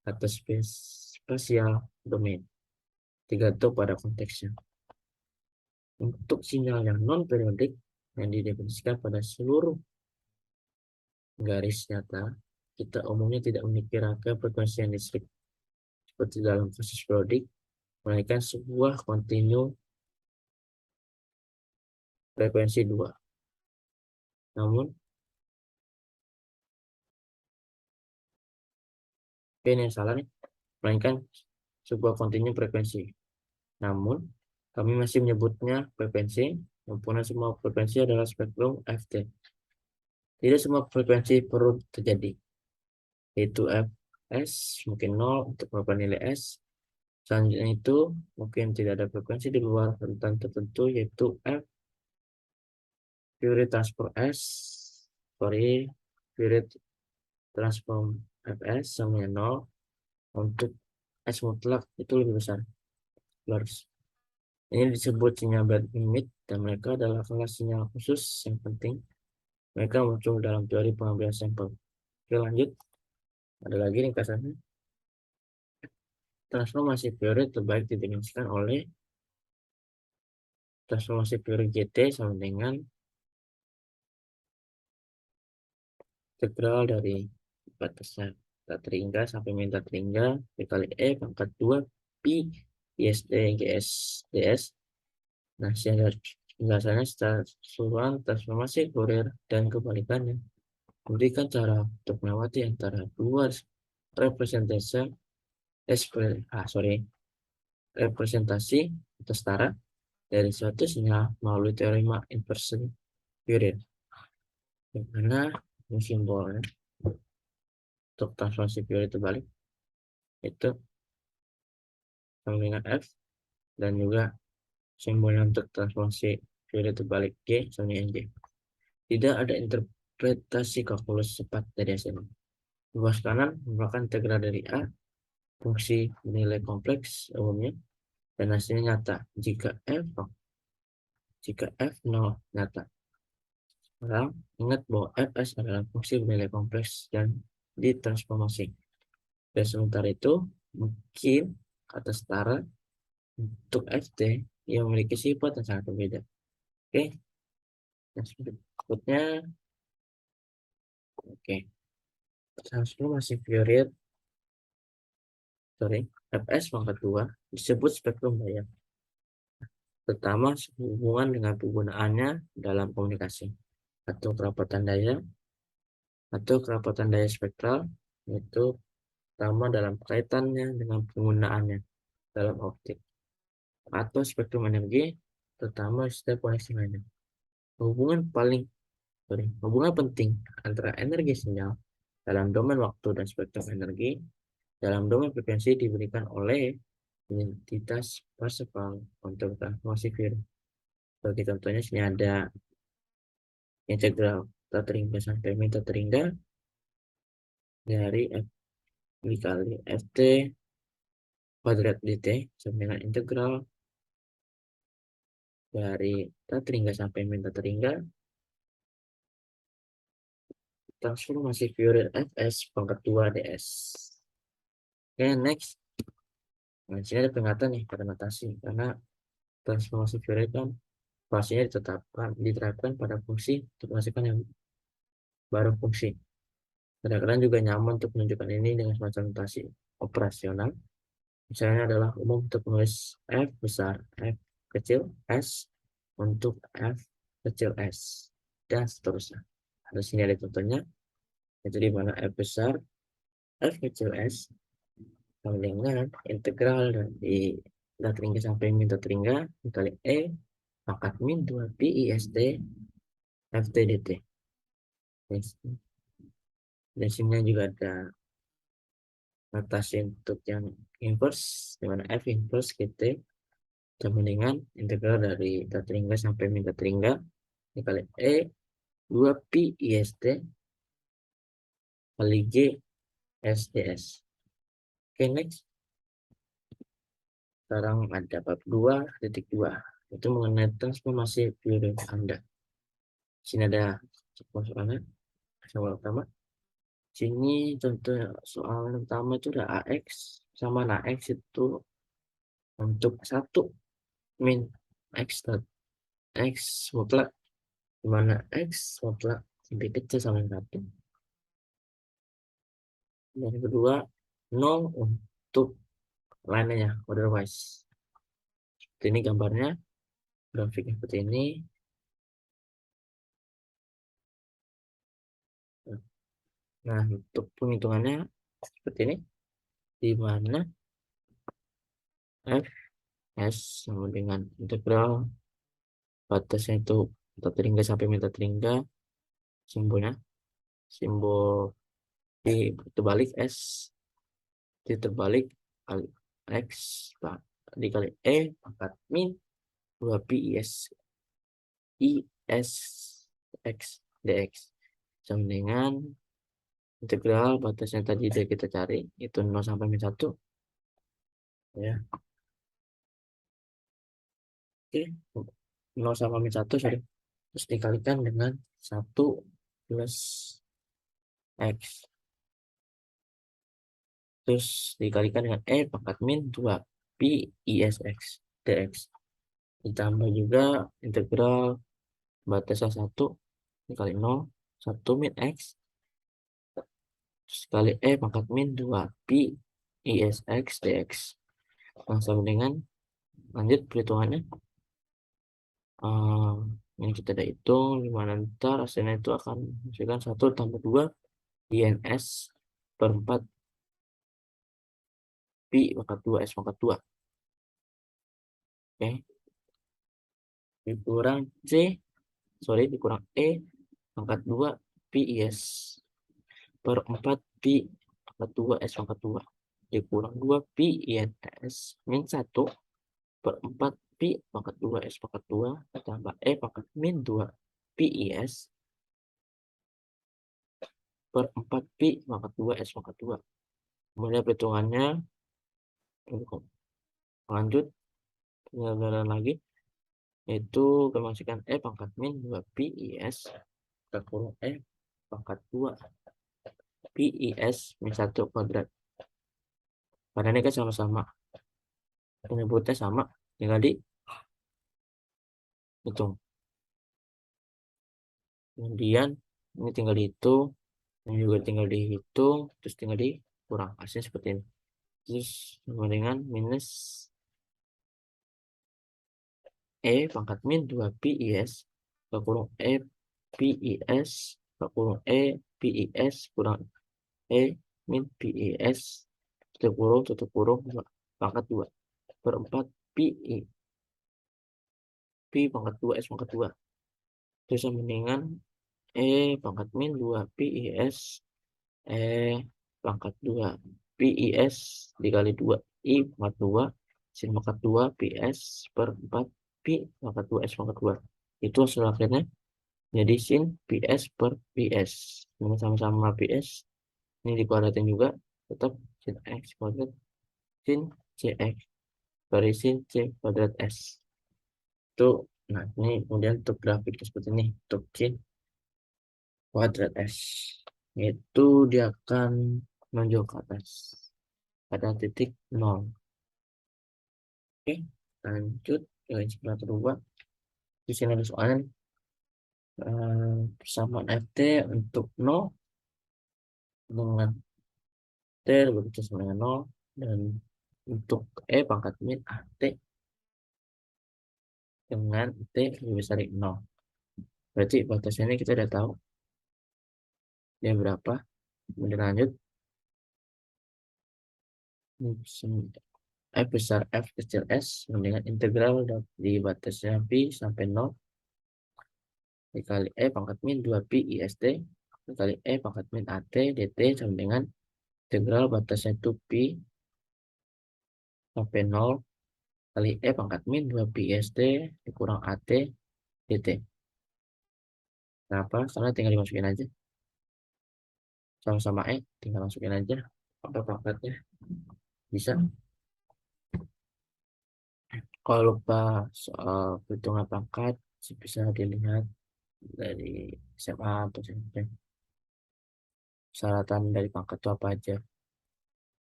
atau spasial domain, tergantung pada konteksnya. Untuk sinyal yang non-periodik yang didefinisikan pada seluruh garis nyata, kita umumnya tidak memiliki rangka frekuensi yang listrik seperti dalam kasus periodik, melainkan sebuah kontinu frekuensi 2. Namun, ini yang salah nih, melainkan sebuah kontinu frekuensi. Namun, kami masih menyebutnya frekuensi. Himpunan semua frekuensi adalah spektrum FT. Tidak semua frekuensi perlu terjadi, yaitu Fs mungkin 0 untuk beberapa nilai S. Selanjutnya itu mungkin tidak ada frekuensi di luar rentan tertentu, yaitu F Fourier transform S, Fourier transform Fs sama 0. Untuk S mutlak itu lebih besar. Ini disebut sinyal band limit dan mereka adalah kelas sinyal khusus yang penting. Mereka muncul dalam teori pengambilan sampel. Oke, lanjut. Ada lagi ringkasannya. Transformasi Fourier terbaik didefinisikan oleh transformasi Fourier GT sama dengan integral dari batasnya tak terhingga sampai min tak terhingga dikali E pangkat 2 pi ISD GS DS. Nah, penjelasannya secara keseluruhan transformasi Fourier dan kebalikannya memberikan cara untuk melewati antara dua representasi representasi atau setara dari suatu sinyal melalui teorema inversion Fourier, di mana simbolnya untuk transformasi Fourier terbalik itu sama dengan F, dan juga simbolnya untuk transformasi Fourier terbalik G sama dengan J. Tidak ada interpretasi kalkulus cepat dari hasilnya. Luas kanan merupakan integral dari A, fungsi nilai kompleks umumnya, dan hasilnya nyata jika F0 nyata. Sekarang ingat bahwa Fs adalah fungsi bernilai kompleks dan ditransformasi. Dan sementara itu mungkin kata setara untuk Ft yang memiliki sifat yang sangat berbeda. Oke, yang berikutnya, oke, transformasi Fourier, Fs pangkat 2 disebut spektrum bayar. Pertama, hubungan dengan penggunaannya dalam komunikasi atau kerapatan daya spektral, yaitu pertama dalam kaitannya dengan penggunaannya dalam optik atau spektrum energi, terutama setiap koneksi lainnya. Hubungan penting antara energi sinyal dalam domain waktu dan spektrum energi dalam domain frekuensi diberikan oleh identitas Parseval untuk transformasi Fourier. Sebagai contohnya, sini ada integral terhingga sampai min terhingga dari F dikali Ft kuadrat dt sama dengan integral dari terhingga sampai min terhingga transformasi Fourier Fs pangkat 2 ds. Oke, next. Nah, sini ada peringatan nih pada notasi karena transformasi Fourier kan fungsinya diterapkan pada fungsi untuk menghasilkan yang baru fungsi. Kadang-kadang juga nyaman untuk menunjukkan ini dengan semacam notasi operasional. Misalnya adalah umum untuk menulis F besar F kecil S untuk F kecil S dan seterusnya. Di sini ada contohnya, yaitu di mana F besar F kecil S sama dengan integral dari terhingga sampai min terhingga dikali E pangkat min 2 pi ISD FT dt. Dan sini juga ada notasi untuk yang inverse, di mana F inverse GT sama dengan integral dari Tatringga sampai min Tatringga dikali E 2 pi IST kali G SDS. Oke, next. Sekarang ada bab 2.2. Itu mengenai transformasi periode Anda. Sini ada soalnya. Soal pertama. Sini contoh soal pertama itu ada AX sama AX itu untuk 1 min X dot X mutlak, dimana X mutlak lebih kecil sama yang 1. Dan yang kedua 0 untuk lainnya otherwise. Seperti ini gambarnya, grafiknya seperti ini. Nah, untuk penghitungannya seperti ini, di mana F S sama dengan integral batasnya itu minta teringga sampai minta teringga, simbolnya simbol di terbalik S terbalik kali X dikali E pangkat min 2 pi IS X dx sama dengan integral batasnya tadi udah kita cari itu 0 sampai min 1 ya. Oke, 0 sama min 1 sorry. Terus dikalikan dengan 1 plus X. Terus dikalikan dengan E pangkat min 2 pi ISX dx. Ditambah juga integral batasnya 1 dikali 0 1 min X sekali E pangkat min 2 pi ISX dx. Nah, sama dengan lanjut perhitungannya. Ini kita udah hitung gimana ntar hasilnya itu akan menghasilkan 1 tambah 2 INS per 4 pi pangkat 2 S pangkat 2. Oke, dikurang dikurang E pangkat 2 pi IS per 4 pi pangkat 2 S pangkat 2 dikurang 2 pi INS min 1 per 4 pi pangkat 2 S pangkat 2 tambah E pangkat min 2 pi IS per 4 pi pangkat 2 S pangkat 2. Kemudian perhitungannya lanjut penyegaran lagi, yaitu kemasukan E pangkat min 2 pi IS kita kurang E pangkat 2 pi IS min 1 kuadrat. Karena ini kan sama-sama penyebutnya sama, tinggal dihitung. Kemudian ini tinggal dihitung, ini juga tinggal dihitung, terus tinggal dikurang, hasilnya seperti ini. Terus sama dengan minus E pangkat min 2 pi IS kurang E pi IS kurang E pi IS kurang E min pi IS tutup kurung pangkat 2 per 4 pi pangkat 2 S pangkat 2. Terus sama dengan E pangkat min 2 pi IS E pangkat 2 pi IS dikali 2 I pangkat 2 sin pangkat 2 PS per 4 pi pangkat 2 S pangkat 2. Itu hasil akhirnya jadi sin PS per PS. Ini sama-sama PS. Ini dikuadratin juga. Tetap sin X kuadrat sin CX dari sin C kuadrat S. Itu, nah ini kemudian untuk grafiknya seperti ini. Untuk sin kuadrat S. Itu dia akan menunjuk ke atas. Pada titik 0. Oke, lanjut ke indikator 2. Di sini ada soalnya persamaan FT untuk 0 dengan T lebih kecil sama dengan 0 dan untuk E pangkat min AT dengan T lebih besar dari 0. Berarti batasnya ini kita udah tahu dia berapa. Kemudian lanjut F besar F kecil S dengan integral di batasnya pi sampai 0 dikali E pangkat min 2 pi IST dikali E pangkat min AT dt sama dengan integral batasnya itu pi sampai 0 kali E pangkat min 2 pi SD dikurang AT dt. Kenapa? Karena tinggal dimasukin aja. Sama-sama E, tinggal masukin aja apa pangkatnya. Bisa. Kalau lupa soal perhitungan pangkat, bisa dilihat dari SMA atau SMP. Persyaratan dari pangkat itu apa aja.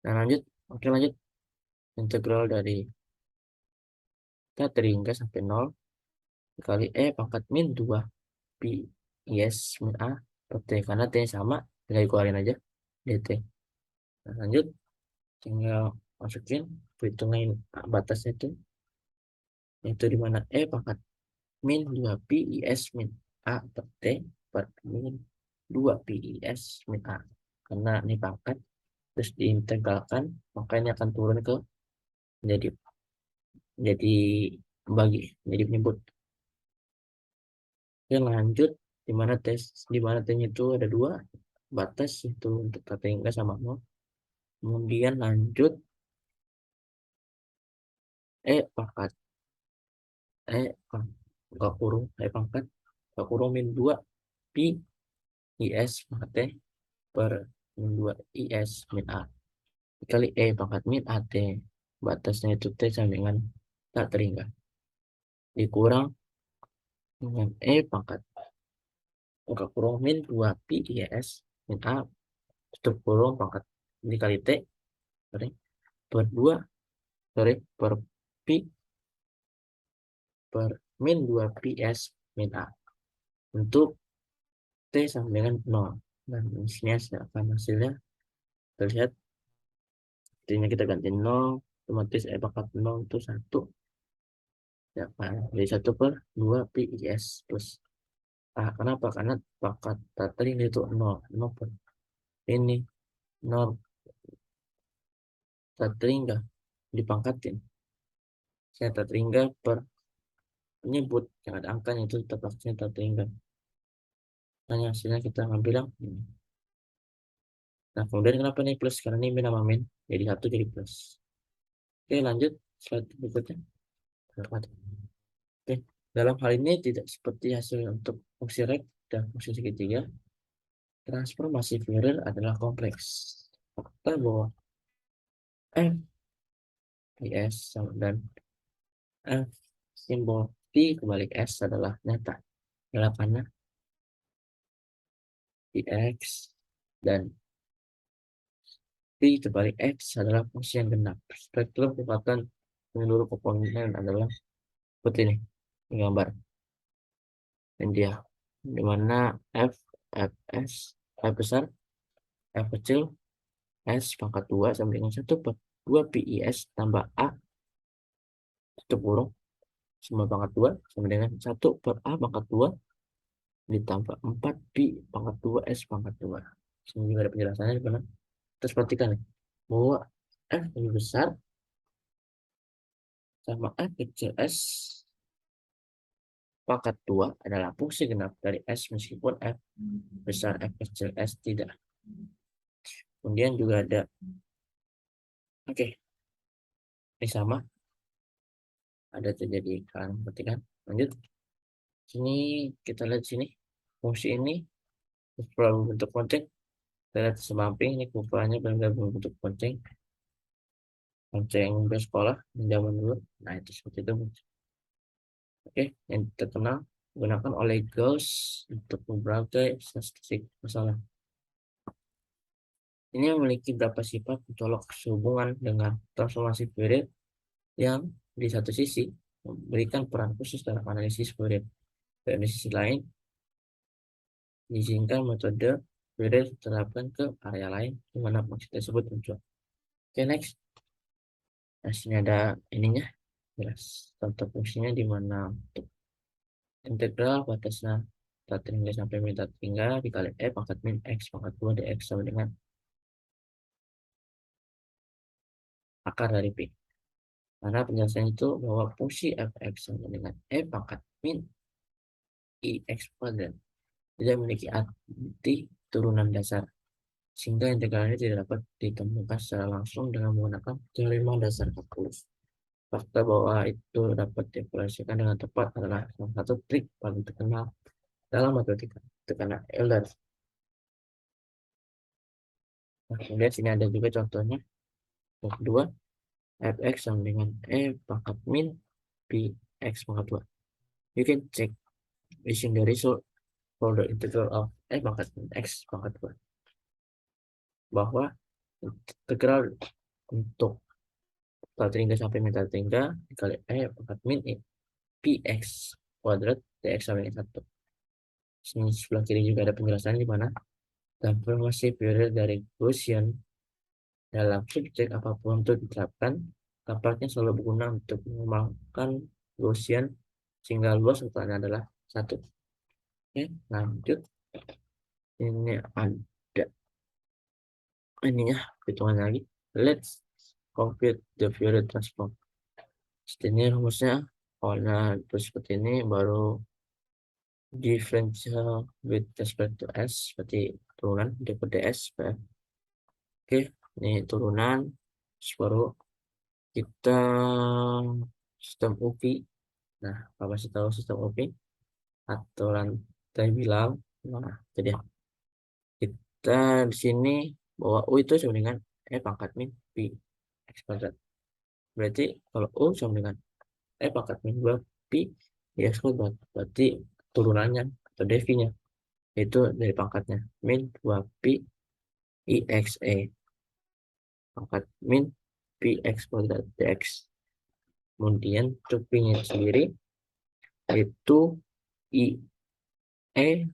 Nah lanjut, oke lanjut. Integral dari kita hingga sampai 0 kali E pangkat min 2 pi yes min A per T. Karena T sama, tinggal dikeluarin aja dt. Nah lanjut, tinggal masukin perhitungan batasnya itu, yaitu di mana E pangkat min 2 pi is min A per T per min 2 pi is min A. Karena ini pangkat, terus diintegralkan, maka ini akan turun ke menjadi jadi bagi jadi penyebut. Oke lanjut, di mana t-nya itu ada dua batas, itu untuk kata hingga sama 0. Kemudian lanjut pangkat e pangkat kurung pangkat kurung min 2 pi is pangkat t per min 2 is min A dikali pangkat min AT, batasnya itu t sama dengan tak terhingga, dikurang dengan pangkat kurung min 2 pi is min A tutup kurung pangkat dikali t sorry, per 2 per pi per min 2 ps min A untuk T sama dengan 0. Dan di sini akan hasilnya terlihat, T-nya kita ganti 0, otomatis pangkat 0 itu 1. Ya, jadi 1 per 2 PIS plus A. Kenapa? Karena pangkat tadi itu 0. 0 per ini 0 tatringga dipangkatin. Saya tatringga per penyebut yang ada angkanya itu tetap hasilnya tatringga. Nah, hasilnya kita ambil yang ini. Nah, kemudian kenapa nih plus? Karena ini min sama min. Jadi 1 jadi plus. Oke, lanjut. Slide berikutnya. Oke, dalam hal ini tidak seperti hasil untuk fungsi rek dan fungsi segitiga. Transformasi Fourier adalah kompleks. Fakta bahwa f s dan f simbol t kebalik s adalah nyata. Adalah karena x dan t kebalik x adalah fungsi yang genap. Spektrum kekuatan menyeluruh komponen adalah seperti ini, ini gambar. Dan dia di mana f s f besar, f kecil, s pangkat 2 sama dengan 1 per 2 PIS tambah A tutup kurung sama pangkat 2 sama dengan 1 per A pangkat 2 ditambah 4 pi pangkat 2 S pangkat 2. Sini juga ada penjelasannya di mana. Terus perhatikan nih, bahwa F lebih besar sama F kecil S pangkat 2 adalah fungsi genap dari S meskipun F besar F kecil S tidak. Kemudian juga ada, oke, ini sama, ada terjadi kan, perhatikan. Lanjut, sini kita lihat sini, fungsi ini berbentuk lonceng. Kita lihat semamping, ini kupanya berbentuk lonceng. Lonceng bersekolah di zaman dulu. Nah, itu seperti itu. Oke, yang terkenal digunakan oleh Gauss untuk berbagai statistik masalah. Ini memiliki beberapa sifat mencolok sehubungan dengan transformasi Fourier yang di satu sisi memberikan peran khusus dalam analisis Fourier. Dan di sisi lain, diizinkan metode Fourier diterapkan ke area lain di mana fungsi tersebut muncul. Oke, next. Nah, sini ada ininya, jelas contoh fungsinya di mana untuk integral batasnya tak hingga sampai min tak hingga dikali pangkat min x pangkat 2 dx sama dengan akar dari pi. Karena penjelasan itu bahwa fungsi fx sama dengan pangkat min ix kuadrat tidak memiliki arti turunan dasar, sehingga integralnya tidak dapat ditemukan secara langsung dengan menggunakan teorema dasar kalkulus. Fakta bahwa itu dapat dioperasikan dengan tepat adalah salah satu trik paling terkenal dalam matematika. Tekanan Euler. Nah, kemudian sini ada juga contohnya. Yang kedua, fx sama dengan pangkat min p x pangkat 2. You can check using the result for the integral of pangkat min x pangkat 2. Bahwa integral untuk tata tinggal sampai min tata tinggal dikali pangkat min px kuadrat dx sama dengan 1. Sini sebelah kiri juga ada penjelasan di mana transformasi Fourier dari Gaussian dalam subjek apapun itu diterapkan, tampaknya selalu berguna untuk mengembangkan Gaussian sehingga luas totalnya adalah 1. Oke, lanjut. Ini ada ininya, hitungan lagi. Let's compute the Fourier transform. Ini rumusnya, awalnya seperti ini, baru differential with respect to s, seperti turunan daripada s. Oke, ini turunan, baru kita sistem UV. Nah, kalau masih tahu sistem UV atau lantai bilang, nah, jadi kita di sini bahwa U itu sama dengan pangkat min P X kuadrat. Berarti kalau U sama dengan pangkat min 2 P X kuadrat. Berarti turunannya atau devinya itu dari pangkatnya min 2 P IXE. Pangkat min P X kuadrat DX. Kemudian untuk P-nya sendiri itu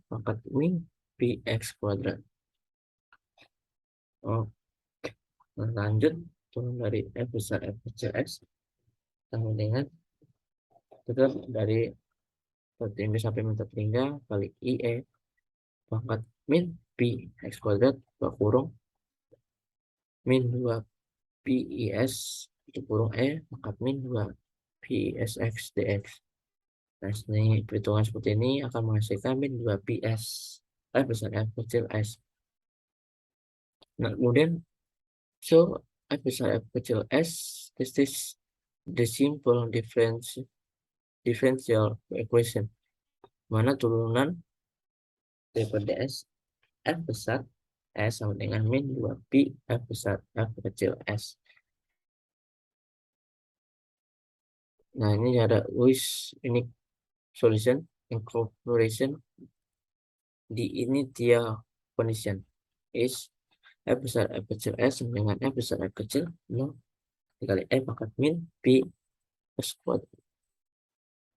pangkat min px kuadrat. Lanjut turun dari f besar f kecil x sama dengan tetap dari tertinggi sampai min tertinggi kali ie pangkat min p x kuadrat kurung min 2 pis itu kurung pangkat min 2 psx dx. Nah, ini perhitungan seperti ini akan menghasilkan min 2 ps f besar f kecil s. Nah, kemudian so f besar f kecil s, this is the simple differential equation, mana turunan daripada s f besar s sama dengan min 2 pi f besar f kecil s. Nah, ini ada ini solution incorporation di initial condition is f besar f kecil s sama dengan f besar f kecil 0 dikali f pangkat min pi s kuadrat.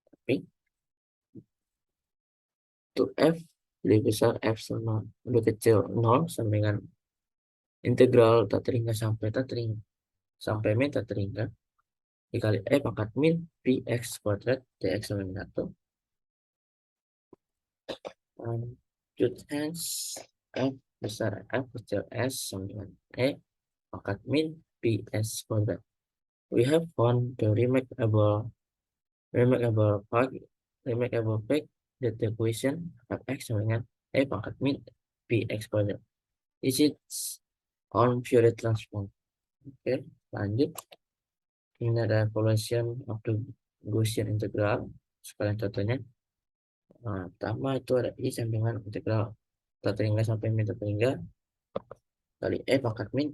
Tapi untuk f lebih besar f sama lebih kecil 0 sama dengan integral tak terhingga sampai min tak terhingga dikali pangkat min px kuadrat dx sama dengan 1. Lanjut f besar f kecil s sama dengan pangkat min ps kuadrat. We have found the remarkable fact that the equation of x sama dengan pangkat min px kuadrat is its on Fourier transform. Oke, lanjut. Ini ada evaluation of the Gaussian integral. Sekalian contohnya. Nah, pertama itu ada I sama dengan integral tak terhingga sampai min tak terhingga kali pangkat min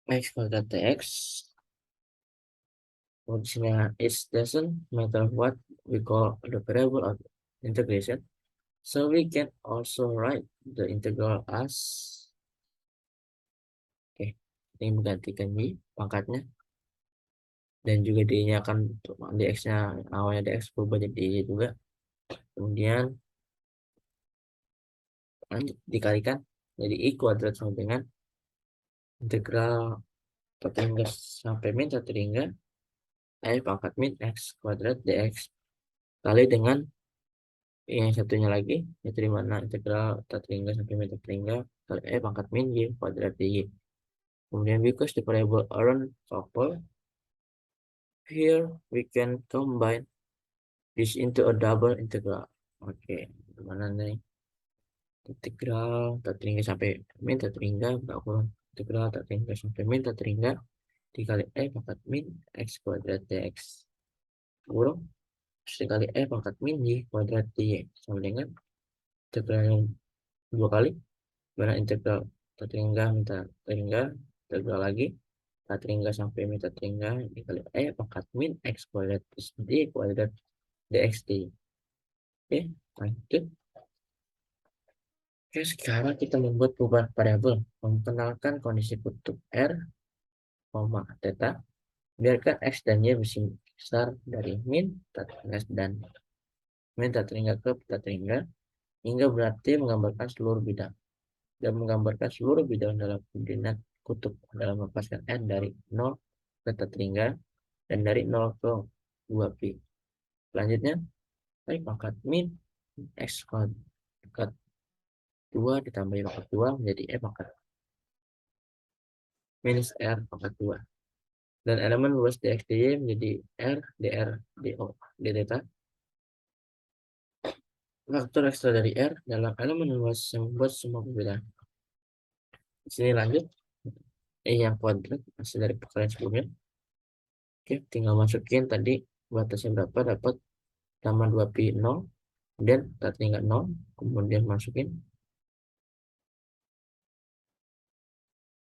x kuadrat dx. Fungsinya it doesn't matter what we call the variable of integration. So we can also write the integral as ini menggantikan y pangkatnya dan juga d-nya akan untuk dx-nya awalnya dx berubah jadi y juga. Kemudian lanjut dikalikan jadi i kuadrat sama dengan integral terhingga sampai min terhingga pangkat min x kuadrat dx kali dengan yang satunya lagi yaitu dimana integral terhingga sampai min terhingga kali pangkat min y kuadrat dy. Kemudian because the variable aren't coupled, here we can combine this into a double integral. Oke, gimana nih? integral tak terhingga sampai min tak terhingga buka kurung integral tak terhingga sampai min tak terhingga dikali pangkat min x kuadrat dx kurung dikali pangkat min y kuadrat dy sama dengan integral yang dua kali mana integral tak terhingga min tak terhingga integral lagi tak terhingga sampai min tak terhingga dikali pangkat min x kuadrat plus dy kuadrat dx dy. Oke, lanjut. Oke, sekarang kita membuat perubahan variabel. Memperkenalkan kondisi kutub R, theta. Biarkan X dan Y besar dari min, tak terhingga dan min tak terhingga ke tak terhingga, hingga berarti menggambarkan seluruh bidang. Dan menggambarkan seluruh bidang dalam koordinat kutub dalam melepaskan N dari 0 ke tak terhingga dan dari 0 ke 2pi. Selanjutnya, pangkat min X kuadrat 2 ditambah pangkat 2 menjadi pangkat minus R pangkat 2. Dan elemen luas dx dy menjadi R dr do d theta. Faktor ekstra dari R dalam elemen luas yang membuat semua perbedaan. Di sini lanjut. Yang kuadrat hasil dari perkalian sebelumnya. Oke, tinggal masukin tadi batasnya berapa, dapat tambah 2pi 0, kemudian tak terhingga 0, kemudian masukin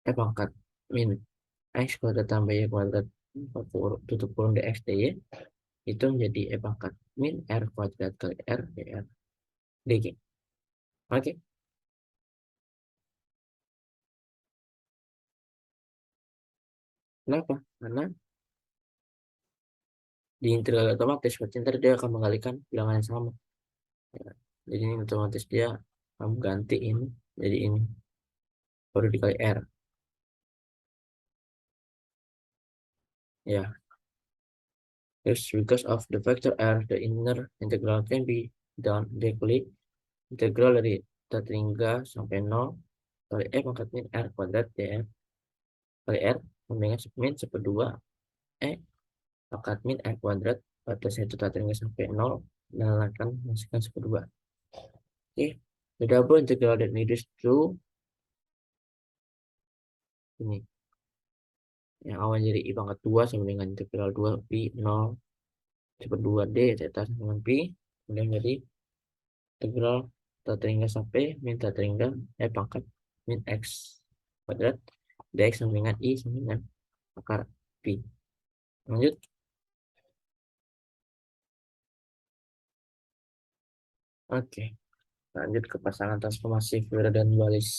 pangkat min x kuadrat tambah y kuadrat tutup kurung dx dy itu menjadi pangkat min r kuadrat kali r dr dg. Oke. Kenapa? Karena di integral otomatis berarti ntar dia akan mengalihkan bilangan yang sama ya. Jadi ini otomatis dia akan ganti ini jadi ini baru dikali R ya. Yes, because of the factor R the inner integral can be done directly. Integral dari tak terhingga sampai 0 kali pangkat min R kuadrat dr kali R memberikan min seperdua pangkat min R kuadrat batasnya itu tak terhingga sampai 0 dan akan masukkan seperdua. Okay, the double integral that leads to ini yang awalnya jadi i pangkat 2 sama dengan integral 2 pi 0 per 2 d theta sama dengan pi, kemudian jadi integral tak terhingga sampai min tak terhingga pangkat min x kuadrat dx sama dengan i sama dengan akar pi. Lanjut. Oke, lanjut ke pasangan transformasi Fourier dan Wallis.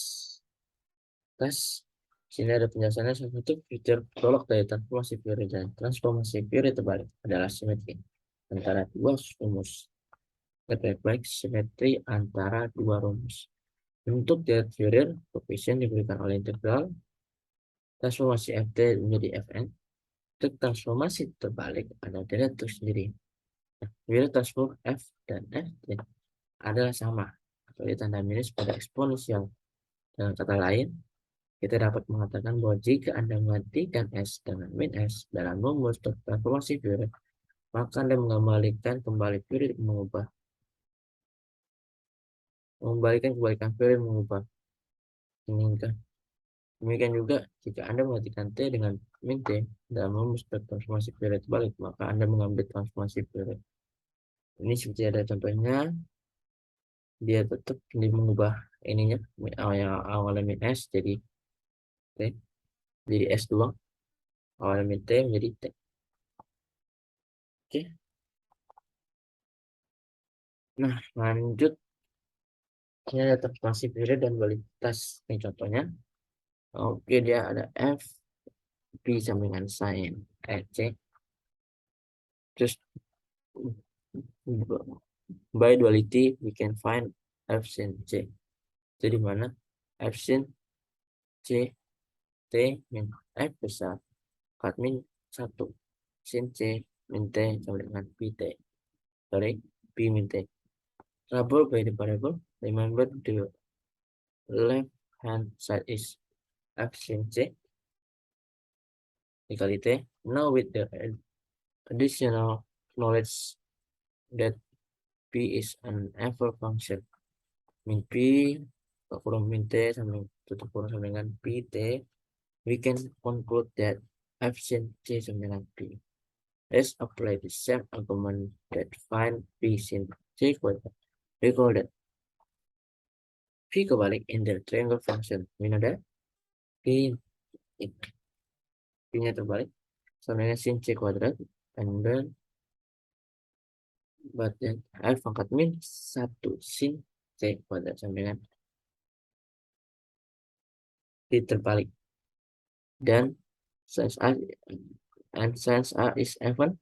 Sini ada penjelasannya. Satu fitur prolog dari transformasi Fourier dan transformasi Fourier terbalik adalah simetri antara dua rumus. Baik simetri antara dua rumus. Untuk deret Fourier, koefisien diberikan oleh integral transformasi ft menjadi fn. Untuk transformasi terbalik ada deret itu sendiri. Fourier transform f dan ft adalah sama atau ditanda minus pada eksponensial. Dengan kata lain, kita dapat mengatakan bahwa jika Anda menggantikan S dengan min S dalam rumus transformasi Fourier, maka Anda mengembalikan kembali Fourier mengembalikan kebalikan Fourier mengubah inginkan. Demikian juga jika Anda menggantikan T dengan min T dalam rumus transformasi Fourier terbalik, maka Anda mengambil transformasi Fourier. Ini seperti ada contohnya, dia tetap mengubah ininya yang awalnya min S jadi T, jadi S doang, awalnya min T menjadi T. Oke. Nah, lanjut. Ini ada transformasi Fourier dan dualitas. Ini contohnya. Oke, dia ada F P sama dengan sin C. Terus by duality we can find F sin C. Jadi mana F sin C T min F besar kat min 1 sin C min T sama dengan P T. Sorry, P min T. Trouble by the variable. Remember the left hand side is F sin C dikali T. Now with the additional knowledge that P is an ever function, min P kurung min T sama tutup kurung sama dengan Pi T, we can conclude that F sin C sama dengan P. Let's apply the same argument that find P sin C kuadrat. Recall that P kebalik in the triangle function. We know that P, P-nya terbalik sama dengan sin C kuadrat, and then but then F pangkat min 1 sin C kuadrat sama dengan P terbalik. Dan since A and since A is even,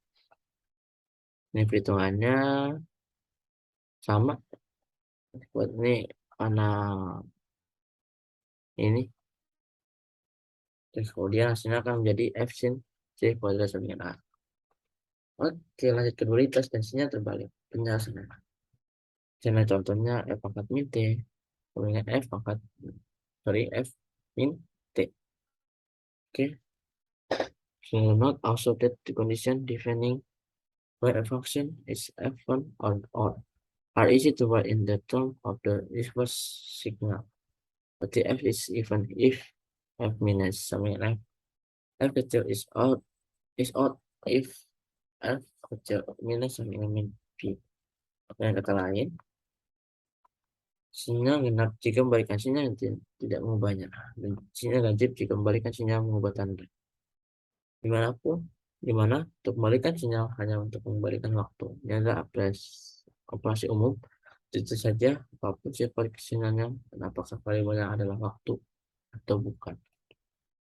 ini perhitungannya sama. Buat ini karena ini, terus kemudian hasilnya akan menjadi F sin C kuadrat sama dengan A. Oke, lanjut ke dualitas dan sinnya terbalik. Penjelasannya. Misalnya contohnya F pangkat min T sama dengan F min T. Oke. So note also that the condition defining where a function is F1 or odd are easy to write in the term of the reverse signal. But the F is even if F minus sama dengan F kecil is odd if F kecil minus sama dengan min P. Dengan kata lain, sinyal genap jika membalikan sinyal yang tidak mengubahnya, dan sinyal ganjil jika membalikan sinyal mengubah tanda. Dimana untuk membalikan sinyal hanya untuk mengembalikan waktu. Ini adalah operasi umum. Tentu saja apapun sifat sinyalnya dan apakah variabelnya adalah waktu atau bukan.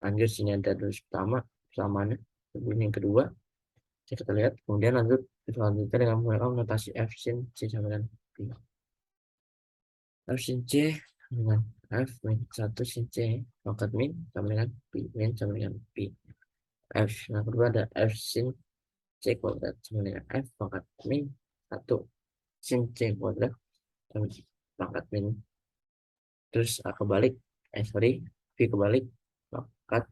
Lanjut sinyal dari pertamanya, kemudian yang kedua kita lihat, kemudian lanjut selanjutnya dengan menggunakan notasi F sin C sama dengan P. F sin C dengan F min 1 sin C pangkat min sama dengan P min sama dengan P. F yang kedua ada F sin C kuadrat sama dengan F pangkat min 1 sin C kuadrat sama pangkat min, terus A kebalik, P kebalik pangkat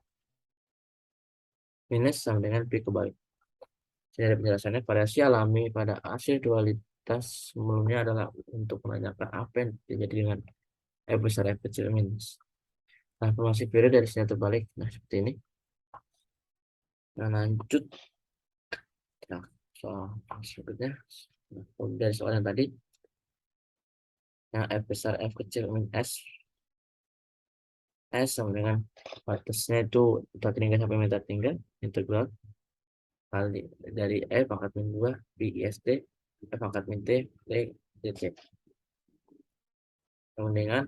minus sama dengan P kebalik. Jadi penjelasannya, variasi alami pada hasil dualitas sebelumnya adalah untuk menanyakan apa yang terjadi dengan F besar F kecil minus. Nah, formasi periode dari sinyal terbalik, nah seperti ini. Nah, lanjut soal berikutnya, dari soal yang tadi, yang F besar F kecil min S sama dengan batasnya itu minta tinggal sampai minta tinggal, integral kali dari E pangkat min 2 BISD E pangkat min T DT. Kemudian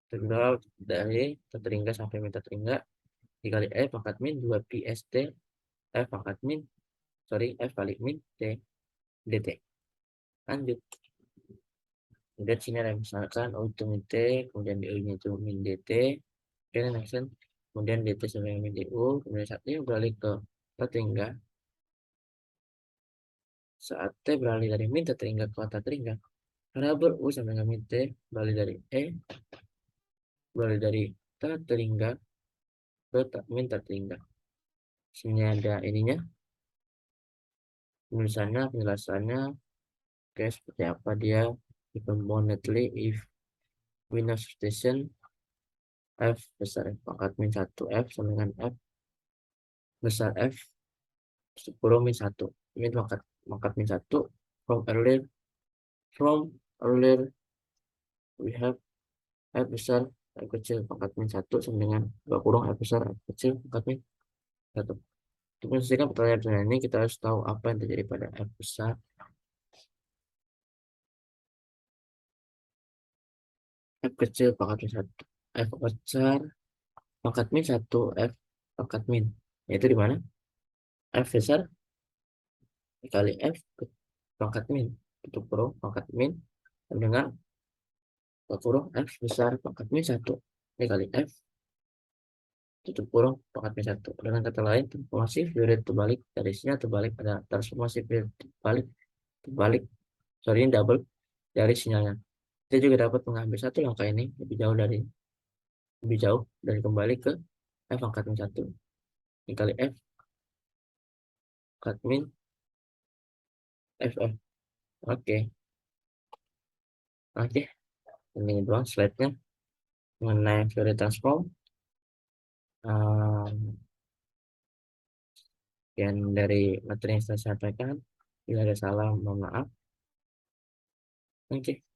integral dari tertinggal sampai min tertinggal dikali E pangkat min 2 PST F pangkat min F kali min T DT. Lanjut. Kemudian sini ada misalkan O itu min T, kemudian DU nya itu min DT, kemudian DT sama min DU, kemudian saat ini beralih ke tertinggal. Saat T beralih dari min tertinggal ke tertinggal, variabel U sama dengan min T beralih dari E, beralih dari tertinggal ke min tertinggal. Sini ada ininya, penjelasannya, oke, seperti apa dia componently if we know station F besar F pangkat min 1 F sama dengan F besar F 10 min 1 min pangkat min 1 from earlier we have F besar F kecil pangkat min 1 sama dengan 2 kurung F besar F kecil pangkat min 1. Untuk menyelesaikan pertanyaan ini kita harus tahu apa yang terjadi pada F besar F kecil pangkat min 1 F besar pangkat min 1 F pangkat min, yaitu di mana F besar dikali F pangkat min tutup kurung pangkat min dengan kurung F besar pangkat min 1 dikali F tutup kurung pangkat min 1. Dengan kata lain, transformasi Fourier terbalik dari sinyal terbalik pada transformasi Fourier terbalik ini double dari sinyalnya. Kita juga dapat mengambil satu langkah ini lebih jauh dari kembali ke F pangkat min 1 dikali F pangkat min FF. Oke. Ini doang slide-nya mengenai Fourier transform. Um, yang dari materi yang saya sampaikan, bila ada salah, mohon maaf. Oke.